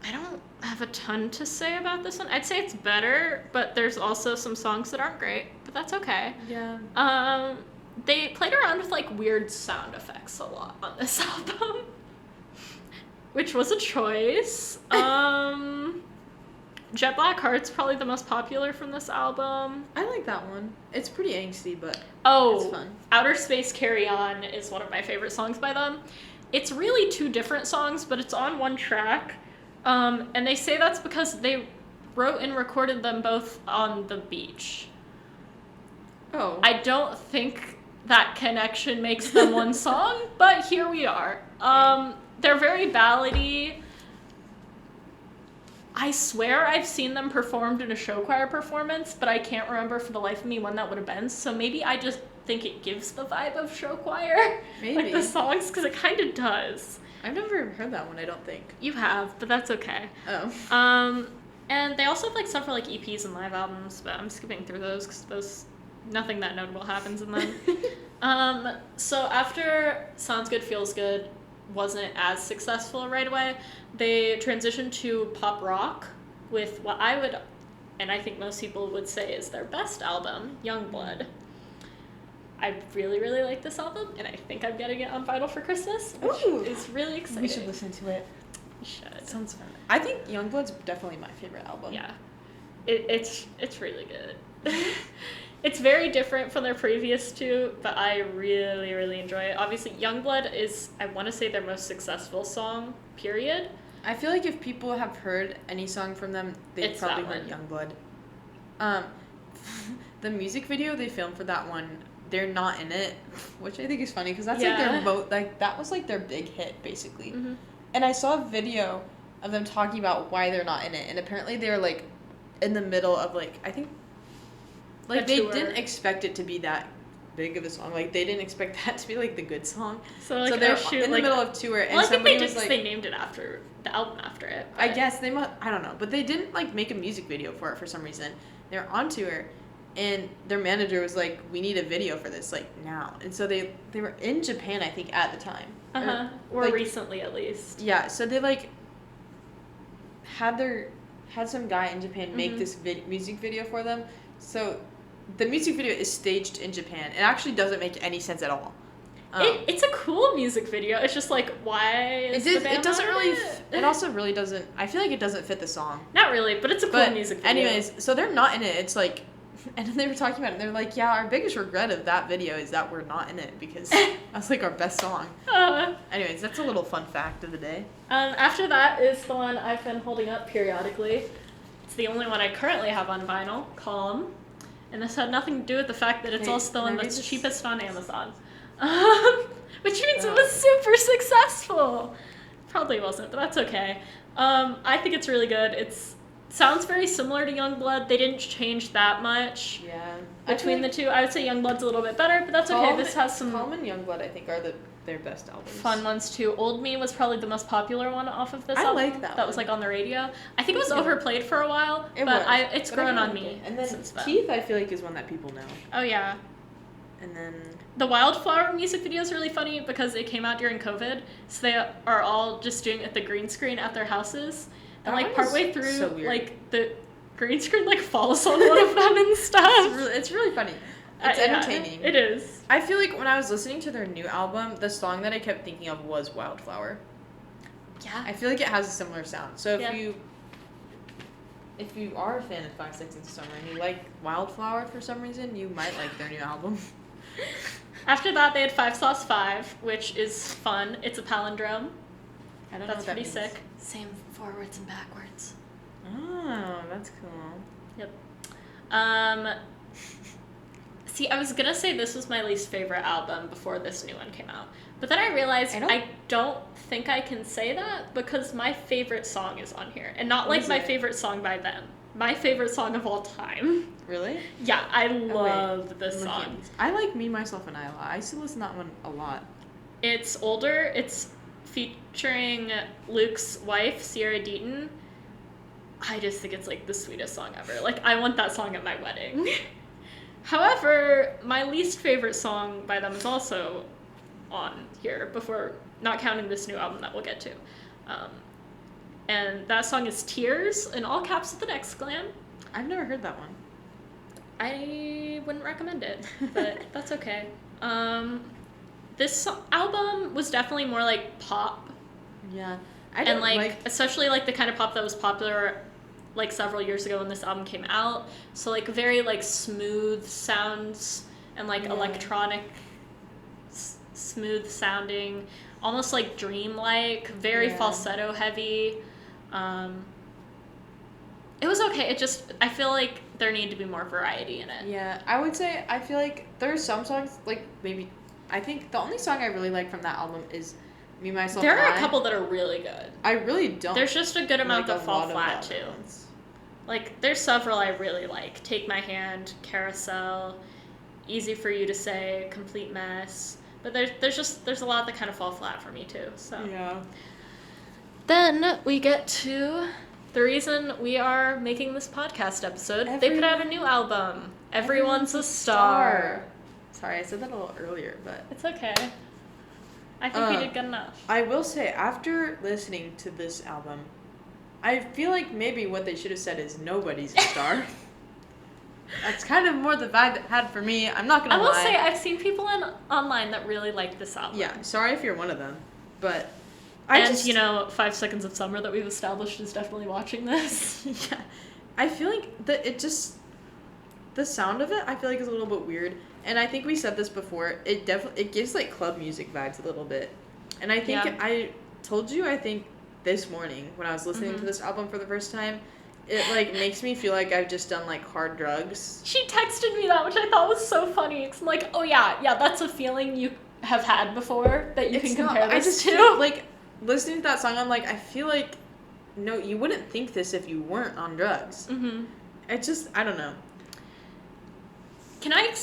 [SPEAKER 1] I don't have a ton to say about this one. I'd say it's better, but there's also some songs that aren't great, but that's okay.
[SPEAKER 2] Yeah.
[SPEAKER 1] They played around with, like, weird sound effects a lot on this album, which was a choice. Jet Black Heart's probably the most popular from this album.
[SPEAKER 2] I like that one. It's pretty angsty, but
[SPEAKER 1] it's
[SPEAKER 2] fun.
[SPEAKER 1] Outer Space Carry On is one of my favorite songs by them. It's really 2 different songs, but it's on one track. And they say that's because they wrote and recorded them both on the beach.
[SPEAKER 2] Oh.
[SPEAKER 1] I don't think that connection makes them one song, but here we are. They're very ballady. I swear I've seen them performed in a show choir performance, but I can't remember for the life of me when that would have been. So maybe I just think it gives the vibe of show choir.
[SPEAKER 2] Maybe.
[SPEAKER 1] Like the songs, because it kind of does.
[SPEAKER 2] I've never heard that one, I don't think.
[SPEAKER 1] You have, but that's okay.
[SPEAKER 2] Oh.
[SPEAKER 1] And they also have, like, several, like, EPs and live albums, but I'm skipping through those because nothing that notable happens in them. So after Sounds Good, Feels Good wasn't as successful right away, they transitioned to pop rock with what I would, and I think most people would say is their best album, Youngblood. I really, really like this album, and I think I'm getting it on vinyl for Christmas, which is really exciting.
[SPEAKER 2] We should listen to it.
[SPEAKER 1] We should.
[SPEAKER 2] It sounds fun. I think Youngblood's definitely my favorite album.
[SPEAKER 1] Yeah. It's really good. It's very different from their previous 2, but I really, really enjoy it. Obviously, Youngblood is, I want to say, their most successful song, period.
[SPEAKER 2] I feel like if people have heard any song from them, they've probably heard Youngblood. The music video they filmed for that one, they're not in it, which I think is funny because that's like their that was like their big hit basically. Mm-hmm. And I saw a video of them talking about why they're not in it, and apparently they're like in the middle of like I think like they didn't expect it to be that big of a song. Like they didn't expect that to be like the good song.
[SPEAKER 1] So like
[SPEAKER 2] they're in the middle of tour, and
[SPEAKER 1] I think
[SPEAKER 2] somebody was like,
[SPEAKER 1] they named it after the album after it.
[SPEAKER 2] I guess they must. I don't know, but they didn't like make a music video for it for some reason. They're on tour. And their manager was like, we need a video for this, like, now. And so they were in Japan, I think, at the time.
[SPEAKER 1] Or like, recently, at least.
[SPEAKER 2] Yeah, so they, like, had some guy in Japan make this music video for them. So the music video is staged in Japan. It actually doesn't make any sense at all.
[SPEAKER 1] It's a cool music video. It's just like, why is the band
[SPEAKER 2] it doesn't really
[SPEAKER 1] it
[SPEAKER 2] also really doesn't, I feel like it doesn't fit the song.
[SPEAKER 1] Not really, but it's a cool music video.
[SPEAKER 2] Anyways, so they're not in it. It's like, and then they were talking about it, and they're like, yeah, our biggest regret of that video is that we're not in it, because that's like our best song. Anyways, that's a little fun fact of the day.
[SPEAKER 1] After that is the one I've been holding up periodically. It's the only one I currently have on vinyl, Calm. And this had nothing to do with the fact that it's also the one that's cheapest on Amazon. Which means it was super successful. Probably wasn't, but that's okay. I think it's really good. It sounds very similar to Youngblood. They didn't change that much between the two. I would say Youngblood's a little bit better, but that's okay. This has some...
[SPEAKER 2] Calm and Youngblood, I think, are the their best albums.
[SPEAKER 1] Fun ones too. Old Me was probably the most popular one off of this album.
[SPEAKER 2] I like that one.
[SPEAKER 1] Was like on the radio. I think it was overplayed for a while, it's grown on me.
[SPEAKER 2] And then Teeth, I feel like, is one that people know.
[SPEAKER 1] Oh yeah.
[SPEAKER 2] And then
[SPEAKER 1] the Wildflower music video is really funny because it came out during COVID, so they are all just doing it the green screen at their houses, and like partway through, like the green screen like falls on one of them and stuff.
[SPEAKER 2] It's really funny. It's entertaining.
[SPEAKER 1] Yeah, it is.
[SPEAKER 2] I feel like when I was listening to their new album, the song that I kept thinking of was Wildflower.
[SPEAKER 1] Yeah.
[SPEAKER 2] I feel like it has a similar sound. So if you are a fan of 5 Seconds of Summer and you like Wildflower for some reason, you might like their new album.
[SPEAKER 1] After that, they had 5 Sauce 5, which is fun. It's a palindrome.
[SPEAKER 2] I don't know
[SPEAKER 1] That's
[SPEAKER 2] what that
[SPEAKER 1] pretty
[SPEAKER 2] means.
[SPEAKER 1] sick. Same forwards and backwards.
[SPEAKER 2] Oh, that's cool.
[SPEAKER 1] Yep. See, I was gonna say this was my least favorite album before this new one came out. But then I realized I don't think I can say that because my favorite song is on here. And not like my favorite song by them. My favorite song of all time.
[SPEAKER 2] Really?
[SPEAKER 1] Yeah, I love this song.
[SPEAKER 2] I like Me, Myself, and I a lot. I used to listen to that one a lot.
[SPEAKER 1] It's older. It's featuring Luke's wife, Sierra Deaton. I just think it's like the sweetest song ever. Like, I want that song at my wedding. However, my least favorite song by them is also on here, before not counting this new album that we'll get to. And that song is Tears, in all caps with an exclam.
[SPEAKER 2] I've never heard that one.
[SPEAKER 1] I wouldn't recommend it, but that's okay. This album was definitely more like pop.
[SPEAKER 2] Yeah.
[SPEAKER 1] And like especially like the kind of pop that was popular like several years ago when this album came out. So like very like smooth sounds and like electronic smooth sounding, almost like dreamlike, very falsetto heavy. It was okay. It just, I feel like there needed to be more variety in it.
[SPEAKER 2] Yeah, I would say I feel like there's some songs like maybe I think the only song I really like from that album is Me, Myself,
[SPEAKER 1] There
[SPEAKER 2] and I.
[SPEAKER 1] are a couple that are really good.
[SPEAKER 2] I really don't.
[SPEAKER 1] There's just a good amount
[SPEAKER 2] like
[SPEAKER 1] that fall flat too.
[SPEAKER 2] Ones.
[SPEAKER 1] Like there's several I really like. Take My Hand, Carousel, Easy for You to Say, Complete Mess. But there's a lot that kind of fall flat for me too. So
[SPEAKER 2] yeah.
[SPEAKER 1] Then we get to the reason we are making this podcast episode. They put out a new album. Everyone's a Star.
[SPEAKER 2] Sorry, I said that a little earlier, but
[SPEAKER 1] it's okay. I think we did good enough.
[SPEAKER 2] I will say, after listening to this album, I feel like maybe what they should have said is nobody's a star. That's kind of more the vibe it had for me. I'm not gonna lie.
[SPEAKER 1] I will say I've seen people online that really like this album.
[SPEAKER 2] Yeah, sorry if you're one of them, but
[SPEAKER 1] you know, 5 Seconds of Summer that we've established is definitely watching this.
[SPEAKER 2] Yeah, I feel like the sound of it I feel like is a little bit weird, and I think we said this before. It gives like club music vibes a little bit, and I think I told you I think this morning when I was listening to this album for the first time. It, like, makes me feel like I've just done, like, hard drugs.
[SPEAKER 1] She texted me that, which I thought was so funny. It's like, oh, yeah, that's a feeling you have had before that you can compare this to.
[SPEAKER 2] Feel, like, listening to that song, I'm like, I feel like, no, you wouldn't think this if you weren't on drugs. Mm-hmm. I don't know.
[SPEAKER 1] Can I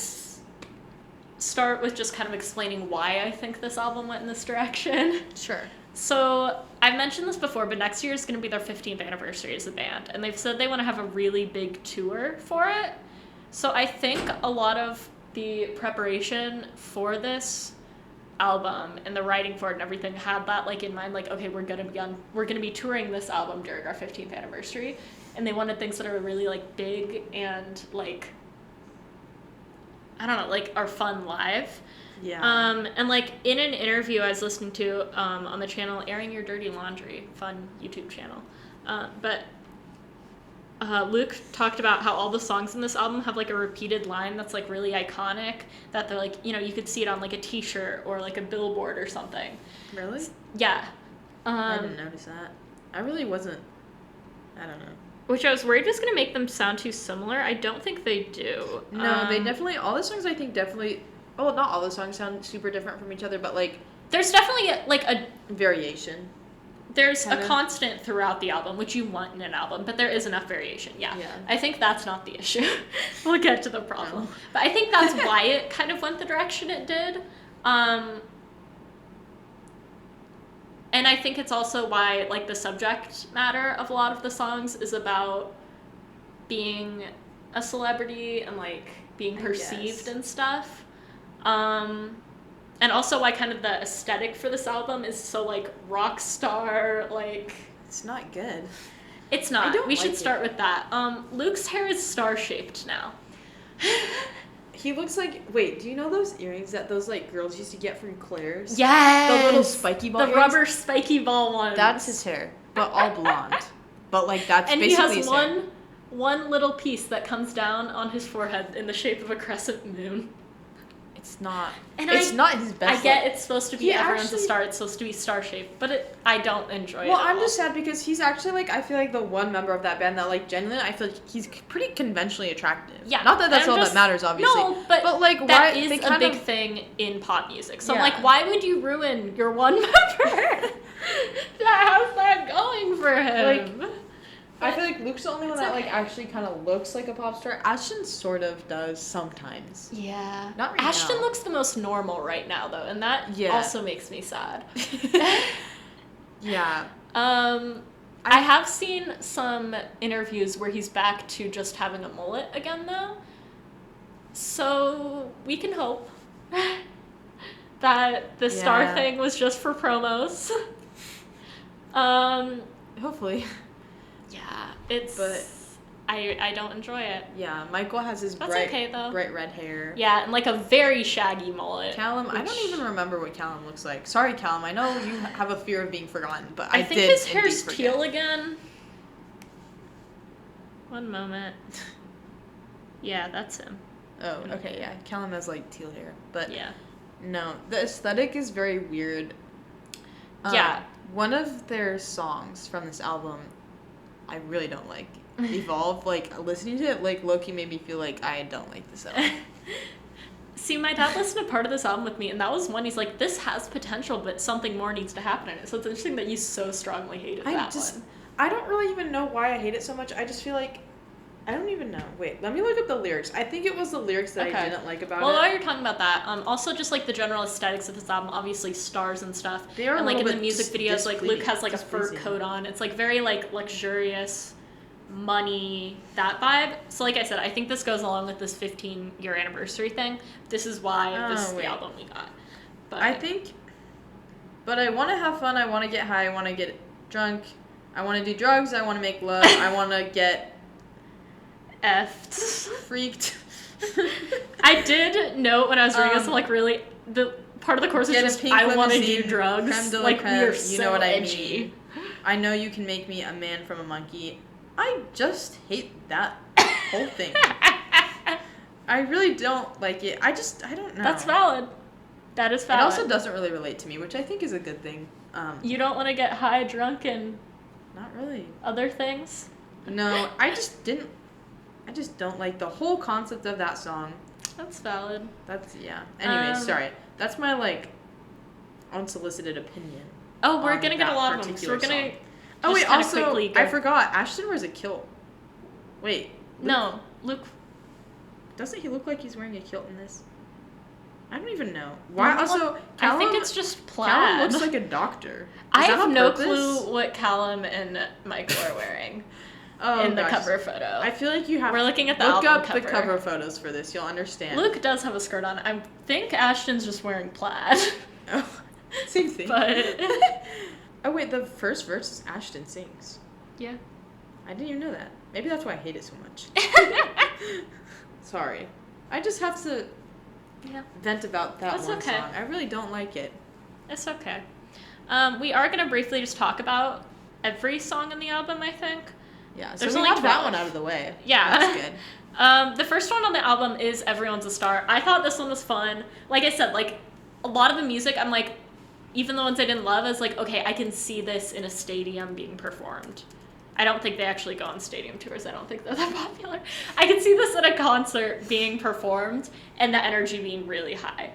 [SPEAKER 1] start with just kind of explaining why I think this album went in this direction?
[SPEAKER 2] Sure.
[SPEAKER 1] So, I've mentioned this before, but next year is going to be their 15th anniversary as a band, and they've said they want to have a really big tour for it. So I think a lot of the preparation for this album and the writing for it and everything had that like in mind, like, okay, we're going to be touring this album during our 15th anniversary, and they wanted things that are really like big and like, I don't know, like are fun live.
[SPEAKER 2] Yeah.
[SPEAKER 1] And like in an interview I was listening to on the channel Airing Your Dirty Laundry, fun YouTube channel, but Luke talked about how all the songs in this album have like a repeated line that's like really iconic, that they're like, you know, you could see it on like a t-shirt or like a billboard or something.
[SPEAKER 2] Really?
[SPEAKER 1] Yeah.
[SPEAKER 2] I didn't notice that. I really wasn't. I don't know.
[SPEAKER 1] Which I was worried was going to make them sound too similar. I don't think they do.
[SPEAKER 2] No, they definitely, all the songs I think definitely. Oh, not all the songs sound super different from each other, but, like...
[SPEAKER 1] There's definitely, like, a...
[SPEAKER 2] variation.
[SPEAKER 1] There's a constant throughout the album, which you want in an album, but there is enough variation, yeah. I think that's not the issue. We'll get to the problem. No. But I think that's why it kind of went the direction it did. And I think it's also why, like, the subject matter of a lot of the songs is about being a celebrity and, like, being perceived and stuff. And also why kind of the aesthetic for this album is so, like, rock star, like...
[SPEAKER 2] It's not good.
[SPEAKER 1] It's not. We should start with that. Luke's hair is star-shaped now.
[SPEAKER 2] He looks like... Wait, do you know those earrings that those, like, girls used to get from Claire's?
[SPEAKER 1] Yes!
[SPEAKER 2] The little spiky ball earrings?
[SPEAKER 1] The rubber spiky ball ones.
[SPEAKER 2] That's his hair, but all blonde. But, like, that's
[SPEAKER 1] and
[SPEAKER 2] basically
[SPEAKER 1] his hair. And he has one little piece that comes down on his forehead in the shape of a crescent moon.
[SPEAKER 2] It's not...
[SPEAKER 1] And
[SPEAKER 2] it's not his best
[SPEAKER 1] I get it's supposed to be everyone's
[SPEAKER 2] a
[SPEAKER 1] star. It's supposed to be star-shaped, but I don't enjoy it
[SPEAKER 2] Well,
[SPEAKER 1] at
[SPEAKER 2] I'm
[SPEAKER 1] all.
[SPEAKER 2] just sad because he's actually, like, I feel like the one member of that band that, like, genuinely, I feel like he's pretty conventionally attractive.
[SPEAKER 1] Yeah.
[SPEAKER 2] Not that that's all that matters, obviously.
[SPEAKER 1] No, but
[SPEAKER 2] like,
[SPEAKER 1] that
[SPEAKER 2] why...
[SPEAKER 1] is a big thing in pop music. So,
[SPEAKER 2] Yeah.
[SPEAKER 1] I'm like, why would you ruin your one member that has that going for him?
[SPEAKER 2] Like, I feel like Luke's the only one that, like, actually kind of looks like a pop star. Ashton sort of does sometimes.
[SPEAKER 1] Yeah.
[SPEAKER 2] Not right
[SPEAKER 1] Ashton
[SPEAKER 2] now.
[SPEAKER 1] looks the most normal right now, though, and that also makes me sad.
[SPEAKER 2] Yeah.
[SPEAKER 1] I have seen some interviews where he's back to just having a mullet again, though. So we can hope that the star thing was just for promos.
[SPEAKER 2] Hopefully.
[SPEAKER 1] Yeah, but I don't enjoy it.
[SPEAKER 2] Yeah, Michael has his bright red hair.
[SPEAKER 1] Yeah, and like a very shaggy mullet.
[SPEAKER 2] Callum, I don't even remember what Callum looks like. Sorry, Callum. I know you have a fear of being forgotten, but I
[SPEAKER 1] think his hair's teal again. One moment. Yeah, that's him.
[SPEAKER 2] Oh, okay, yeah. Callum has like teal hair, but
[SPEAKER 1] yeah.
[SPEAKER 2] No, the aesthetic is very weird.
[SPEAKER 1] Yeah.
[SPEAKER 2] One of their songs from this album, I really don't like. Evolve, like, listening to it, like, low-key made me feel like I don't like this album.
[SPEAKER 1] See, my dad listened to part of this album with me, and that was one he's like, this has potential, but something more needs to happen in it. So it's interesting that you so strongly hated that one.
[SPEAKER 2] I don't really even know why I hate it so much. I just feel like, I don't even know. Wait, let me look up the lyrics. I think it was the lyrics that I didn't like about it.
[SPEAKER 1] Well, while you're talking about that, also just, like, the general aesthetics of this album, obviously stars and stuff.
[SPEAKER 2] They are
[SPEAKER 1] and, like, in the music videos, like, Luke has, like, a fur
[SPEAKER 2] displeasing.
[SPEAKER 1] coat on. It's, like, very, like, luxurious, money, that vibe. So, like I said, I think this goes along with this 15-year anniversary thing. This is why this is the album we got. But
[SPEAKER 2] But I want to have fun. I want to get high. I want to get drunk. I want to do drugs. I want to make love. I want to get...
[SPEAKER 1] effed.
[SPEAKER 2] Freaked.
[SPEAKER 1] I did note when I was reading this, like, really, the part of the course is just, I want to do drugs. Like, we are so
[SPEAKER 2] you know what
[SPEAKER 1] edgy.
[SPEAKER 2] I mean. I know you can make me a man from a monkey. I just hate that whole thing. I really don't like it. I don't know.
[SPEAKER 1] That's valid. That is valid.
[SPEAKER 2] It also doesn't really relate to me, which I think is a good thing.
[SPEAKER 1] You don't want to get high, drunk, and...
[SPEAKER 2] Not really.
[SPEAKER 1] Other things?
[SPEAKER 2] No, I just don't like the whole concept of that song.
[SPEAKER 1] That's valid.
[SPEAKER 2] Yeah. Anyway, sorry. That's my, like, unsolicited opinion.
[SPEAKER 1] Oh, we're gonna get a lot of them, so we're gonna...
[SPEAKER 2] Oh, wait, also, I forgot. Ashton wears a kilt. Wait.
[SPEAKER 1] No, Luke...
[SPEAKER 2] Doesn't he look like he's wearing a kilt in this? I don't even know. Why? Also, Callum,
[SPEAKER 1] I think it's just plaid.
[SPEAKER 2] Callum looks like a doctor.
[SPEAKER 1] I have no clue what Callum and Michael are wearing in the cover photo.
[SPEAKER 2] I feel like you have.
[SPEAKER 1] We're looking at the
[SPEAKER 2] look
[SPEAKER 1] album
[SPEAKER 2] up
[SPEAKER 1] cover.
[SPEAKER 2] the cover photos for this. You'll understand.
[SPEAKER 1] Luke does have a skirt on. I think Ashton's just wearing plaid.
[SPEAKER 2] Oh, same thing.
[SPEAKER 1] But
[SPEAKER 2] oh wait, the first verse is Ashton sings.
[SPEAKER 1] Yeah.
[SPEAKER 2] I didn't even know that. Maybe that's why I hate it so much. Sorry. I just have to vent about that one song. I really don't like it.
[SPEAKER 1] It's okay. We are going to briefly just talk about every song in the album, I think.
[SPEAKER 2] Yeah,
[SPEAKER 1] There's
[SPEAKER 2] so we
[SPEAKER 1] only
[SPEAKER 2] have that one out of the way.
[SPEAKER 1] Yeah.
[SPEAKER 2] That's good.
[SPEAKER 1] The first one on the album is Everyone's a Star. I thought this one was fun. Like I said, like, a lot of the music, I'm like, even the ones I didn't love, I was like, okay, I can see this in a stadium being performed. I don't think they actually go on stadium tours. I don't think they're that popular. I can see this at a concert being performed and the energy being really high.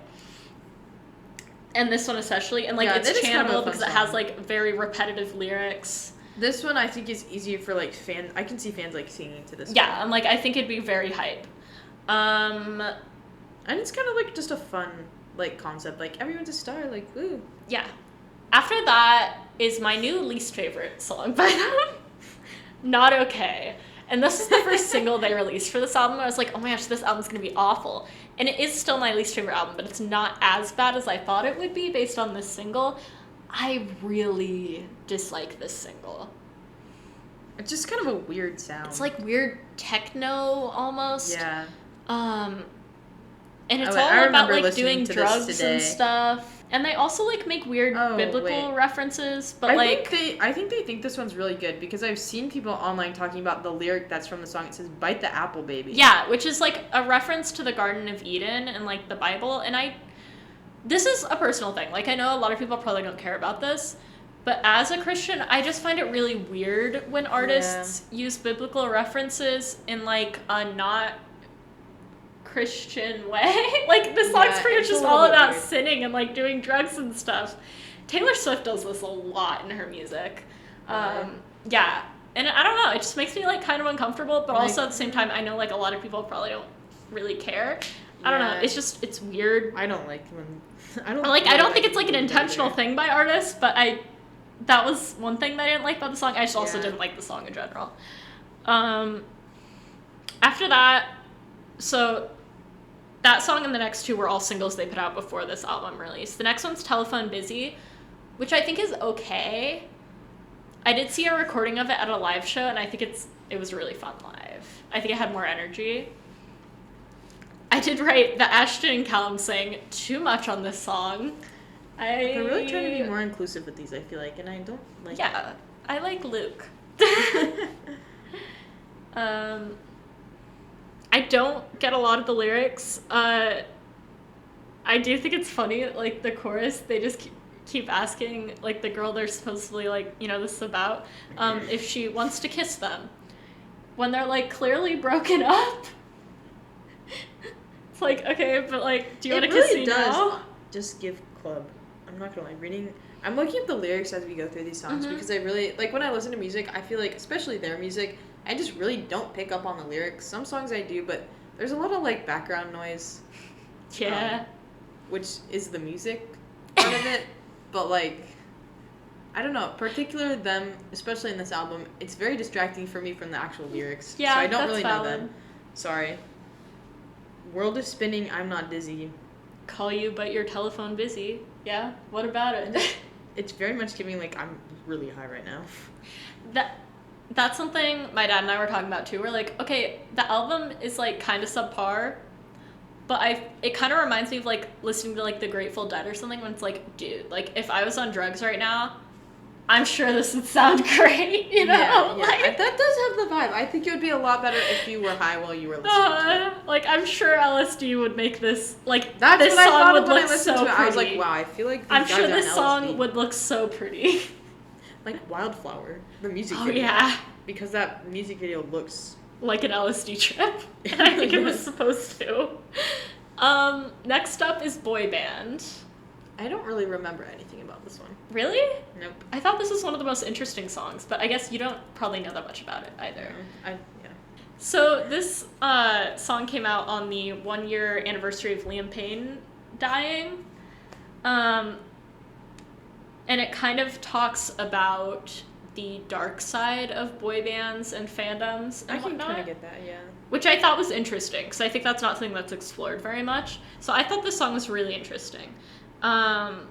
[SPEAKER 1] And this one especially. And, like, it's channeled kind of because it has, like, very repetitive lyrics.
[SPEAKER 2] This one I think is easier for, like, fans. I can see fans, like, singing to this one.
[SPEAKER 1] Yeah, and, like, I think it'd be very hype.
[SPEAKER 2] And it's kind of, like, just a fun, like, concept. Like, everyone's a star. Like, woo.
[SPEAKER 1] Yeah. After that is my new least favorite song by them, Not Okay. And this is the first single they released for this album. I was like, oh my gosh, this album's going to be awful. And it is still my least favorite album, but it's not as bad as I thought it would be based on this single. I really dislike this single.
[SPEAKER 2] It's just kind of a weird sound.
[SPEAKER 1] It's like weird techno almost.
[SPEAKER 2] Yeah.
[SPEAKER 1] And it's all about like doing drugs and stuff. And they also like make weird biblical references, but I
[SPEAKER 2] think they think this one's really good because I've seen people online talking about the lyric that's from the song. It says "Bite the apple, baby."
[SPEAKER 1] Yeah, which is like a reference to the Garden of Eden and like the Bible. And this is a personal thing. Like I know a lot of people probably don't care about this, but as a Christian, I just find it really weird when artists use biblical references in like a not Christian way. Like the song's pretty much just all about sinning and like doing drugs and stuff. Taylor Swift does this a lot in her music. Yeah, and I don't know, it just makes me like kind of uncomfortable, but also at the same time I know like a lot of people probably don't really care. I don't know, it's weird.
[SPEAKER 2] I don't like when
[SPEAKER 1] I don't think it's like an intentional thing by artists, but that was one thing that I didn't like about the song. I just also didn't like the song in general. After that, so that song and the next two were all singles they put out before this album release. The next one's Telephone Busy, which I think is okay. I did see a recording of it at a live show, and I think it was really fun live. I think it had more energy. I did write that Ashton and Callum sang too much on this song.
[SPEAKER 2] They're really trying to be more inclusive with these, I feel like, and I don't like
[SPEAKER 1] Yeah, I like Luke. I don't get a lot of the lyrics. I do think it's funny, like, the chorus, they just keep asking, like, the girl they're supposedly, like, you know, this is about, if she wants to kiss them. When they're, like, clearly broken up. It's like, okay, but, like, do you want to kiss me now?
[SPEAKER 2] Just give club. I'm not gonna lie, I'm looking up the lyrics as we go through these songs because I really, like, when I listen to music, I feel like, especially their music, I just really don't pick up on the lyrics. Some songs I do, but there's a lot of, like, background noise.
[SPEAKER 1] Yeah.
[SPEAKER 2] Which is the music part of it. But, like, I don't know. Particularly them, especially in this album, it's very distracting for me from the actual lyrics.
[SPEAKER 1] Yeah,
[SPEAKER 2] so I don't
[SPEAKER 1] that's
[SPEAKER 2] really
[SPEAKER 1] valid.
[SPEAKER 2] know them. Sorry. World is spinning, I'm not dizzy.
[SPEAKER 1] Call you, but your telephone busy. Yeah, what about it?
[SPEAKER 2] It's very much giving, like, I'm really high right now.
[SPEAKER 1] That's something my dad and I were talking about too. We're like, okay, the album is like kind of subpar, but it kind of reminds me of like listening to like the Grateful Dead or something when it's like, dude, like if I was on drugs right now, I'm sure this would sound great, you know?
[SPEAKER 2] Yeah.
[SPEAKER 1] Like,
[SPEAKER 2] that does have the vibe. I think it would be a lot better if you were high while you were listening to it.
[SPEAKER 1] Like, I'm sure LSD would make this, like,
[SPEAKER 2] That's
[SPEAKER 1] this
[SPEAKER 2] what I
[SPEAKER 1] song
[SPEAKER 2] thought
[SPEAKER 1] would
[SPEAKER 2] when I
[SPEAKER 1] look
[SPEAKER 2] listened
[SPEAKER 1] so
[SPEAKER 2] to it.
[SPEAKER 1] pretty.
[SPEAKER 2] I was like, wow, I feel like these
[SPEAKER 1] I'm
[SPEAKER 2] guys
[SPEAKER 1] sure
[SPEAKER 2] are
[SPEAKER 1] this
[SPEAKER 2] on
[SPEAKER 1] song
[SPEAKER 2] LSD.
[SPEAKER 1] would look so pretty.
[SPEAKER 2] Like Wildflower, the music
[SPEAKER 1] Oh,
[SPEAKER 2] video.
[SPEAKER 1] yeah.
[SPEAKER 2] Because that music video looks...
[SPEAKER 1] Like an LSD trip. And I think it was supposed to. Next up is Boy Band.
[SPEAKER 2] I don't really remember anything about this one.
[SPEAKER 1] Really?
[SPEAKER 2] Nope.
[SPEAKER 1] I thought this was one of the most interesting songs, but I guess you don't probably know that much about it either.
[SPEAKER 2] Yeah.
[SPEAKER 1] So this song came out on the 1-year anniversary of Liam Payne dying. And it kind of talks about the dark side of boy bands and fandoms and
[SPEAKER 2] I can
[SPEAKER 1] whatnot.
[SPEAKER 2] kind of get that, yeah.
[SPEAKER 1] Which I thought was interesting, because I think that's not something that's explored very much. So I thought this song was really interesting. And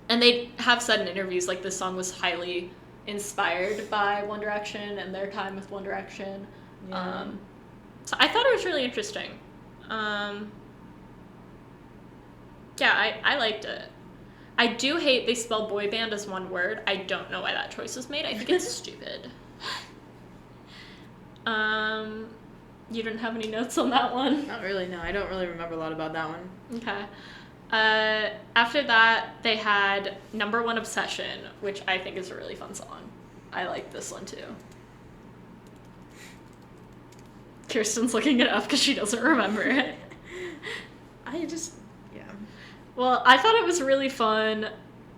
[SPEAKER 1] they have said in interviews, like, this song was highly inspired by One Direction and their time with One Direction.
[SPEAKER 2] Yeah.
[SPEAKER 1] So I thought it was really interesting. Yeah, I liked it. I do hate they spell boy band as one word. I don't know why that choice was made. I think it's stupid. You didn't have any notes on that one?
[SPEAKER 2] Not really, no. I don't really remember a lot about that one.
[SPEAKER 1] Okay. After that, they had Number One Obsession, which I think is a really fun song. I like this one too. Kirsten's looking it up because she doesn't remember it. Well, I thought it was really fun.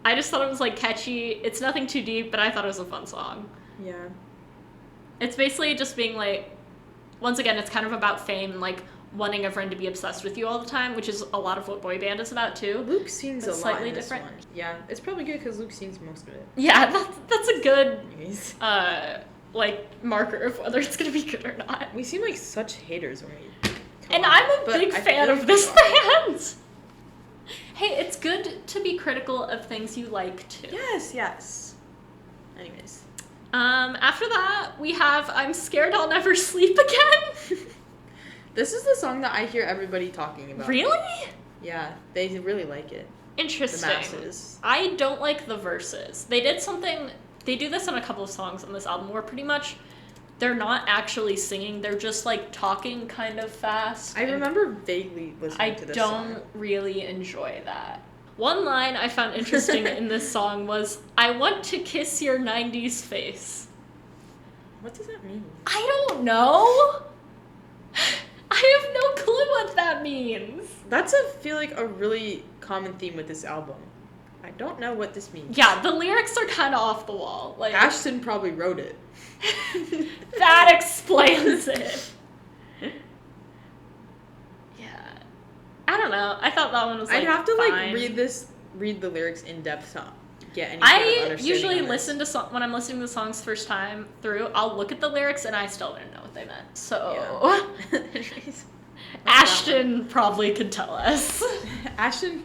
[SPEAKER 1] I just thought it was, like, catchy. It's nothing too deep, but I thought it was a fun song.
[SPEAKER 2] Yeah.
[SPEAKER 1] It's basically just being, like, once again, it's kind of about fame and, like, wanting a friend to be obsessed with you all the time, which is a lot of what boy band is about too.
[SPEAKER 2] Luke sings a lot
[SPEAKER 1] slightly
[SPEAKER 2] in this
[SPEAKER 1] different.
[SPEAKER 2] one. Yeah, it's probably good because Luke sings most of it.
[SPEAKER 1] Yeah, that's a good marker of whether it's gonna be good or not.
[SPEAKER 2] We seem like such haters when we
[SPEAKER 1] And I'm a big fan of this band. Hey, it's good to be critical of things you like too.
[SPEAKER 2] Yes. Anyways.
[SPEAKER 1] After that, we have I'm Scared I'll Never Sleep Again.
[SPEAKER 2] This is the song that I hear everybody talking about.
[SPEAKER 1] Really?
[SPEAKER 2] Yeah, they really like it.
[SPEAKER 1] Interesting.
[SPEAKER 2] The masses.
[SPEAKER 1] I don't like the verses. They do this on a couple of songs on this album where pretty much they're not actually singing, they're just like talking kind of fast.
[SPEAKER 2] I remember vaguely listening to this song.
[SPEAKER 1] I don't really enjoy that. One line I found interesting in this song was, I want to kiss your 90s face.
[SPEAKER 2] What does that mean?
[SPEAKER 1] I don't know. I have no clue what that means.
[SPEAKER 2] That's feel like a really common theme with this album. I don't know what this means.
[SPEAKER 1] Yeah, the lyrics are kind of off the wall. Like
[SPEAKER 2] Ashton probably wrote it.
[SPEAKER 1] That explains it. Yeah. I don't know. I thought that one was
[SPEAKER 2] I'd have to
[SPEAKER 1] fine.
[SPEAKER 2] read the lyrics in depth to get any
[SPEAKER 1] I usually listen to when I'm listening to the songs first time through, I'll look at the lyrics and I still didn't know what they meant. So
[SPEAKER 2] yeah.
[SPEAKER 1] Ashton probably could tell us.
[SPEAKER 2] Ashton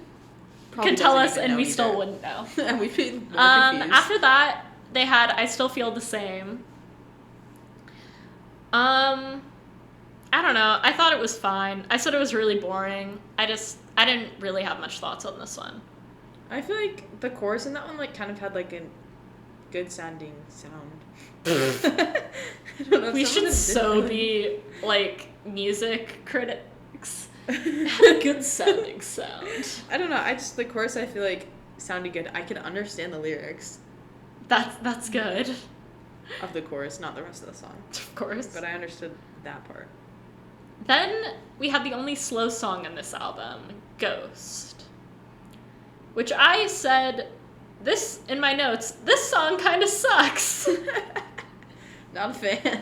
[SPEAKER 1] could tell us and we still wouldn't know.
[SPEAKER 2] And we'd be more confused.
[SPEAKER 1] After that, they had I Still Feel the Same. I don't know. I thought it was fine. I said it was really boring. I didn't really have much thoughts on this one.
[SPEAKER 2] I feel like the chorus in that one kind of had a good sounding sound. I don't know,
[SPEAKER 1] we should be music critics. Good sounding sound.
[SPEAKER 2] I don't know. The chorus I feel like sounded good. I can understand the lyrics.
[SPEAKER 1] That's good.
[SPEAKER 2] Of the chorus, not the rest of the song.
[SPEAKER 1] Of course.
[SPEAKER 2] But I understood that part.
[SPEAKER 1] Then we had the only slow song in this album, Ghost. Which I said, in my notes, this song kind of sucks.
[SPEAKER 2] Not a fan.
[SPEAKER 1] It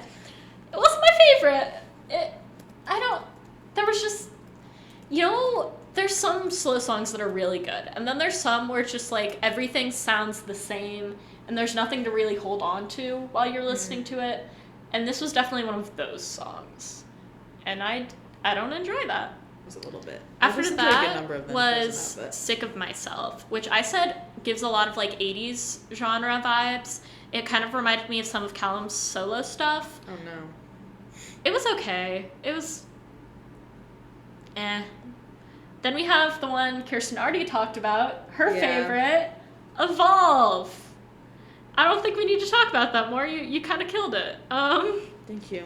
[SPEAKER 1] wasn't my favorite. There was just, there's some slow songs that are really good. And then there's some where it's just everything sounds the same and there's nothing to really hold on to while you're listening to it. And this was definitely one of those songs. And I don't enjoy that.
[SPEAKER 2] It was a little bit.
[SPEAKER 1] After that was Sick of Myself, which I said gives a lot of 80s genre vibes. It kind of reminded me of some of Callum's solo stuff.
[SPEAKER 2] Oh no.
[SPEAKER 1] It was okay. It was Then we have the one Kirsten already talked about, her favorite, Evolve. I don't think we need to talk about that more. You kind of killed it.
[SPEAKER 2] Thank you.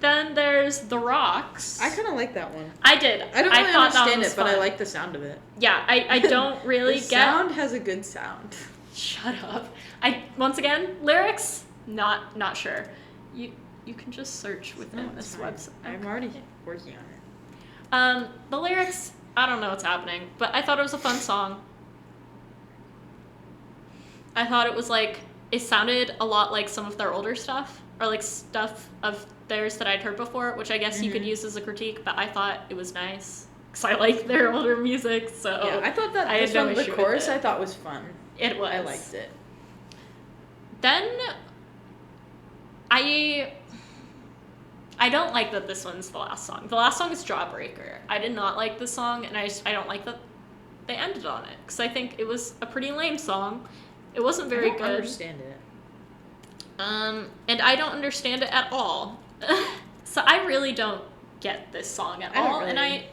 [SPEAKER 1] Then there's The Rocks.
[SPEAKER 2] I kind of like that one.
[SPEAKER 1] I did.
[SPEAKER 2] I don't really understand it, but I like the sound of it.
[SPEAKER 1] Yeah, I don't really
[SPEAKER 2] the sound has a good sound.
[SPEAKER 1] Shut up. Once again, lyrics, not sure. You can just search within this website.
[SPEAKER 2] I'm already working on it.
[SPEAKER 1] The lyrics, I don't know what's happening, but I thought it was a fun song. I thought it was it sounded a lot like some of their older stuff, or stuff of theirs that I'd heard before, which I guess you could use as a critique, but I thought it was nice, because I like their older music, so...
[SPEAKER 2] Yeah, I thought that the chorus I thought was fun.
[SPEAKER 1] It was.
[SPEAKER 2] I liked it.
[SPEAKER 1] Then, I don't like that this one's the last song. The last song is Jawbreaker. I did not like this song, and I don't like that they ended on it, because I think it was a pretty lame song. It wasn't very good.
[SPEAKER 2] I don't understand it.
[SPEAKER 1] And I don't understand it at all. So I really don't get this song at all. Really. And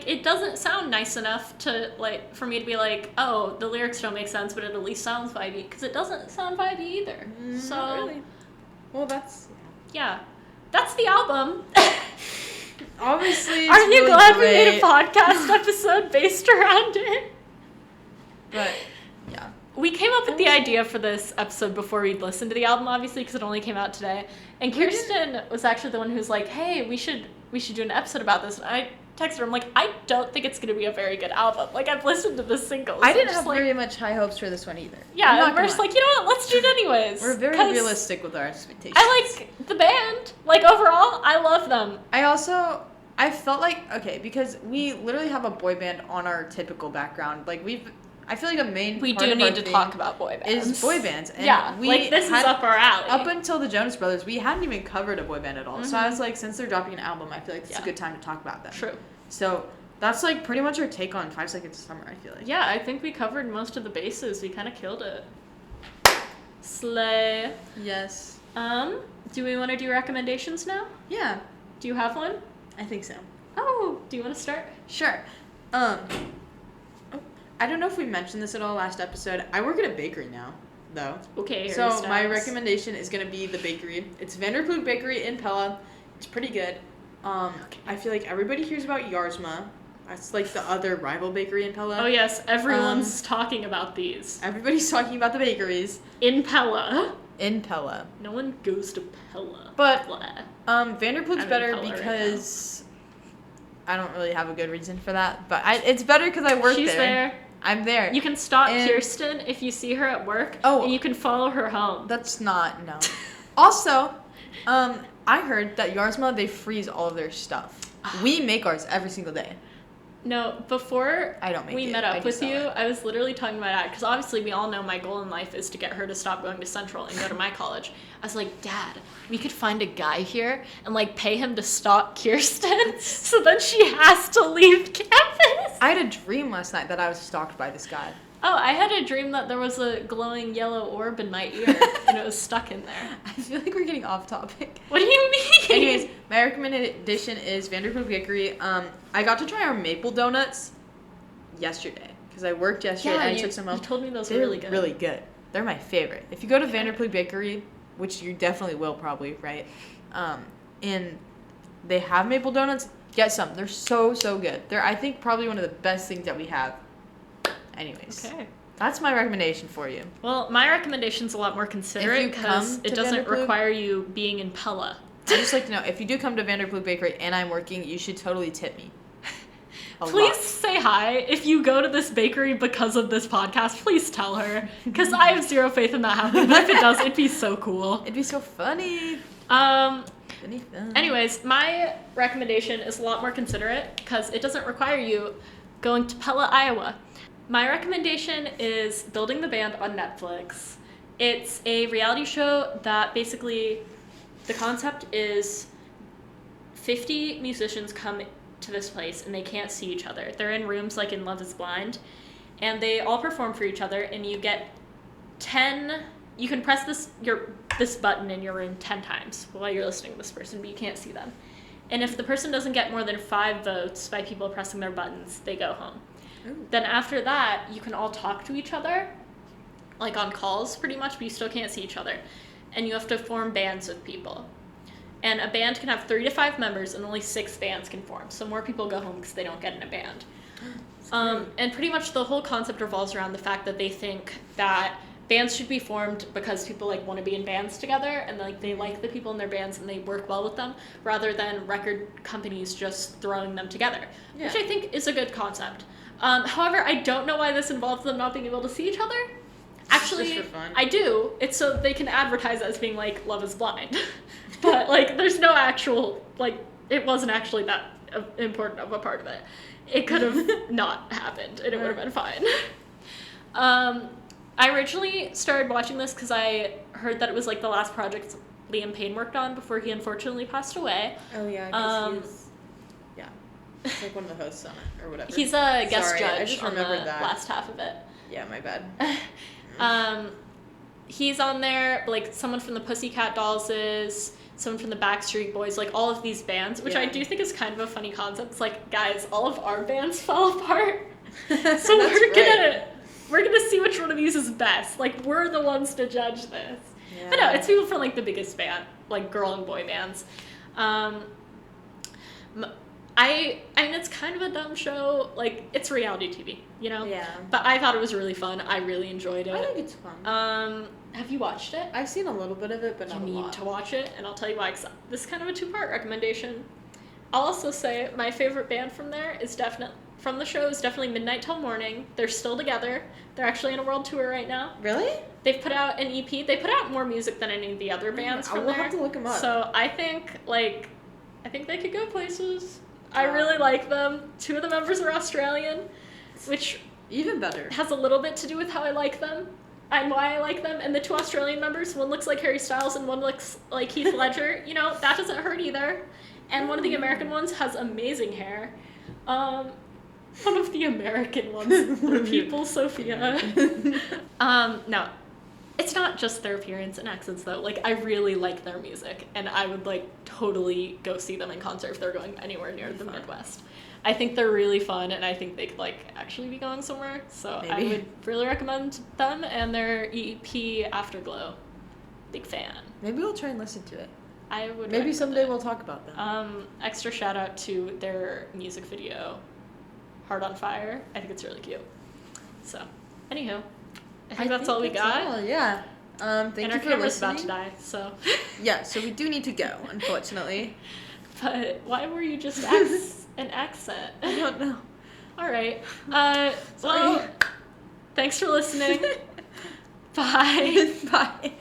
[SPEAKER 1] it doesn't sound nice enough to for me to be oh, the lyrics don't make sense, but it at least sounds vibey, because it doesn't sound vibey either. So
[SPEAKER 2] not really. Well, that's
[SPEAKER 1] that's the album.
[SPEAKER 2] Obviously, it's
[SPEAKER 1] aren't you
[SPEAKER 2] really
[SPEAKER 1] glad
[SPEAKER 2] great.
[SPEAKER 1] we made a podcast episode based around it?
[SPEAKER 2] But yeah.
[SPEAKER 1] We came up with the idea for this episode before we'd listened to the album, obviously, because it only came out today. And Kirsten was actually the one who was like, hey, we should do an episode about this. And I texted her, I'm like, I don't think it's going to be a very good album. I've listened to the singles.
[SPEAKER 2] I didn't have very much high hopes for this one either.
[SPEAKER 1] Yeah, and we're just you know what, let's do it anyways.
[SPEAKER 2] We're very realistic with our expectations.
[SPEAKER 1] I like the band. Overall, I love them.
[SPEAKER 2] I I felt like, okay, because we literally have a boy band on our typical background. Like, I feel like a main
[SPEAKER 1] we
[SPEAKER 2] part
[SPEAKER 1] do
[SPEAKER 2] of
[SPEAKER 1] need
[SPEAKER 2] our
[SPEAKER 1] to
[SPEAKER 2] thing
[SPEAKER 1] talk about boy bands.
[SPEAKER 2] is boy bands. And
[SPEAKER 1] yeah, this is up our alley.
[SPEAKER 2] Up until the Jonas Brothers, we hadn't even covered a boy band at all.
[SPEAKER 1] Mm-hmm.
[SPEAKER 2] So I was like, since they're dropping an album, I feel like it's a good time to talk about them.
[SPEAKER 1] True.
[SPEAKER 2] So that's like pretty much our take on 5 Seconds of Summer, I feel like.
[SPEAKER 1] Yeah, I think we covered most of the bases. We kind of killed it. Slay.
[SPEAKER 2] Yes.
[SPEAKER 1] Do we want to do recommendations now?
[SPEAKER 2] Yeah.
[SPEAKER 1] Do you have one?
[SPEAKER 2] I think so.
[SPEAKER 1] Oh, do you want to start?
[SPEAKER 2] Sure. I don't know if we mentioned this at all last episode. I work at a bakery now, though.
[SPEAKER 1] Okay.
[SPEAKER 2] So my recommendation is going to be the bakery. It's Vanderploeg Bakery in Pella. It's pretty good. I feel like everybody hears about Yarsma. That's like the other rival bakery in Pella.
[SPEAKER 1] Oh yes, everyone's talking about these.
[SPEAKER 2] Everybody's talking about the bakeries.
[SPEAKER 1] In Pella.
[SPEAKER 2] In Pella.
[SPEAKER 1] No one goes to Pella.
[SPEAKER 2] But
[SPEAKER 1] I'm
[SPEAKER 2] Vanderploeg's better because
[SPEAKER 1] right
[SPEAKER 2] I don't really have a good reason for that. But it's better because I work there.
[SPEAKER 1] She's there.
[SPEAKER 2] I'm there.
[SPEAKER 1] You can stalk Kirsten if you see her at work. Oh. And you can follow her home.
[SPEAKER 2] That's not, no. Also, I heard that Yarsma, they freeze all of their stuff. We make ours every single day.
[SPEAKER 1] No, before we met up with you,
[SPEAKER 2] it.
[SPEAKER 1] I was literally talking about that, because obviously we all know my goal in life is to get her to stop going to Central and go to my college. I was like, Dad, we could find a guy here and, like, pay him to stalk Kirsten, so then she has to leave campus.
[SPEAKER 2] I had a dream last night that I was stalked by this guy.
[SPEAKER 1] Oh, I had a dream that there was a glowing yellow orb in my ear, and it was stuck in there.
[SPEAKER 2] I feel like we're getting off topic.
[SPEAKER 1] What do you mean?
[SPEAKER 2] Anyways, my recommendation is Vanderploeg Bakery. I got to try our maple donuts yesterday, because I worked yesterday and I took some home.
[SPEAKER 1] You told me those were really good.
[SPEAKER 2] They're really good. They're my favorite. If you go to Vanderploeg Bakery, which you definitely will probably, right? And they have maple donuts, get some. They're so, so good. They're, I think, probably one of the best things that we have. Anyways.
[SPEAKER 1] Okay.
[SPEAKER 2] That's my recommendation for you.
[SPEAKER 1] Well, my recommendation's a lot more considerate because it doesn't require you being in Pella.
[SPEAKER 2] I'd just like to know, if you do come to Vanderploeg Bakery and I'm working, you should totally tip me.
[SPEAKER 1] Please say hi. If you go to this bakery because of this podcast, please tell her. Because I have zero faith in that happening. But if it does, it'd be so cool.
[SPEAKER 2] It'd be so funny.
[SPEAKER 1] Anyways, my recommendation is a lot more considerate because it doesn't require you going to Pella, Iowa. My recommendation is Building the Band on Netflix. It's a reality show that basically, the concept is 50 musicians come to this place and they can't see each other. They're in rooms like in Love is Blind, and they all perform for each other, and you get 10, you can press this button in your room 10 times while you're listening to this person, but you can't see them. And if the person doesn't get more than 5 votes by people pressing their buttons, they go home. Ooh. Then after that, you can all talk to each other, like on calls pretty much, but you still can't see each other. And you have to form bands with people. And a band can have 3 to 5 members, and only 6 bands can form. So more people go home because they don't get in a band. And pretty much the whole concept revolves around the fact that they think that bands should be formed because people like want to be in bands together, and like they like the people in their bands and they work well with them, rather than record companies just throwing them together, which I think is a good concept. However, I don't know why this involves them not being able to see each other. Actually,
[SPEAKER 2] just for fun.
[SPEAKER 1] I do. It's so they can advertise as being like Love is Blind. But like there's no actual, like, it wasn't actually that important of a part of it. It could have not happened and it would have been fine. I originally started watching this because I heard that it was like the last project Liam Payne worked on before he unfortunately passed away.
[SPEAKER 2] Oh yeah, because he's like one of the hosts on it or whatever.
[SPEAKER 1] He's a guest judge
[SPEAKER 2] I just
[SPEAKER 1] on the
[SPEAKER 2] that.
[SPEAKER 1] last half of it.
[SPEAKER 2] Yeah, my bad.
[SPEAKER 1] He's on there, like someone from the Pussycat Dolls is, someone from the Backstreet Boys, like all of these bands, which I do think is kind of a funny concept. It's like, guys, all of our bands fell apart, so we're gonna see which one of these is best. Like, we're the ones to judge this. Yeah. But no, it's people from like the biggest band, like girl and boy bands. I mean, it's kind of a dumb show. Like, it's reality TV, you know? Yeah. But I thought it was really fun. I really enjoyed it.
[SPEAKER 2] I think it's fun.
[SPEAKER 1] Have you watched it?
[SPEAKER 2] I've seen a little bit of it, but not a lot.
[SPEAKER 1] You need to watch it, and I'll tell you why. 'Cause this is kind of a 2-part recommendation. I'll also say my favorite band from there is from the show is definitely Midnight Till Morning. They're still together. They're actually in a world tour right now.
[SPEAKER 2] Really?
[SPEAKER 1] They've put out an EP. They put out more music than any of the other bands from there.
[SPEAKER 2] I'll have to look them up.
[SPEAKER 1] So I think they could go places. I really like them. 2 of the members are Australian, which
[SPEAKER 2] even better.
[SPEAKER 1] Has a little bit to do with how I like them and why I like them. And the 2 Australian members, one looks like Harry Styles and one looks like Heath Ledger. You know, that doesn't hurt either. And one of the American ones has amazing hair. One of the American ones, the people, Sophia. No, it's not just their appearance and accents though. Like, I really like their music, and I would like totally go see them in concert if they're going anywhere near the Midwest. I think they're really fun, and I think they could like actually be going somewhere. So maybe. I would really recommend them and their EP Afterglow. Big fan.
[SPEAKER 2] Maybe we'll try and listen to it.
[SPEAKER 1] I would.
[SPEAKER 2] Maybe someday we'll talk about them.
[SPEAKER 1] Extra shout out to their music video, Heart on Fire. I think it's really cute. So, anywho, I think that's all we got.
[SPEAKER 2] All, yeah. Thank you for listening. And our
[SPEAKER 1] camera's about to die, so.
[SPEAKER 2] Yeah, so we do need to go, unfortunately.
[SPEAKER 1] But why were you just an accent?
[SPEAKER 2] I don't know.
[SPEAKER 1] All right. Well, thanks for listening. Bye.
[SPEAKER 2] Bye.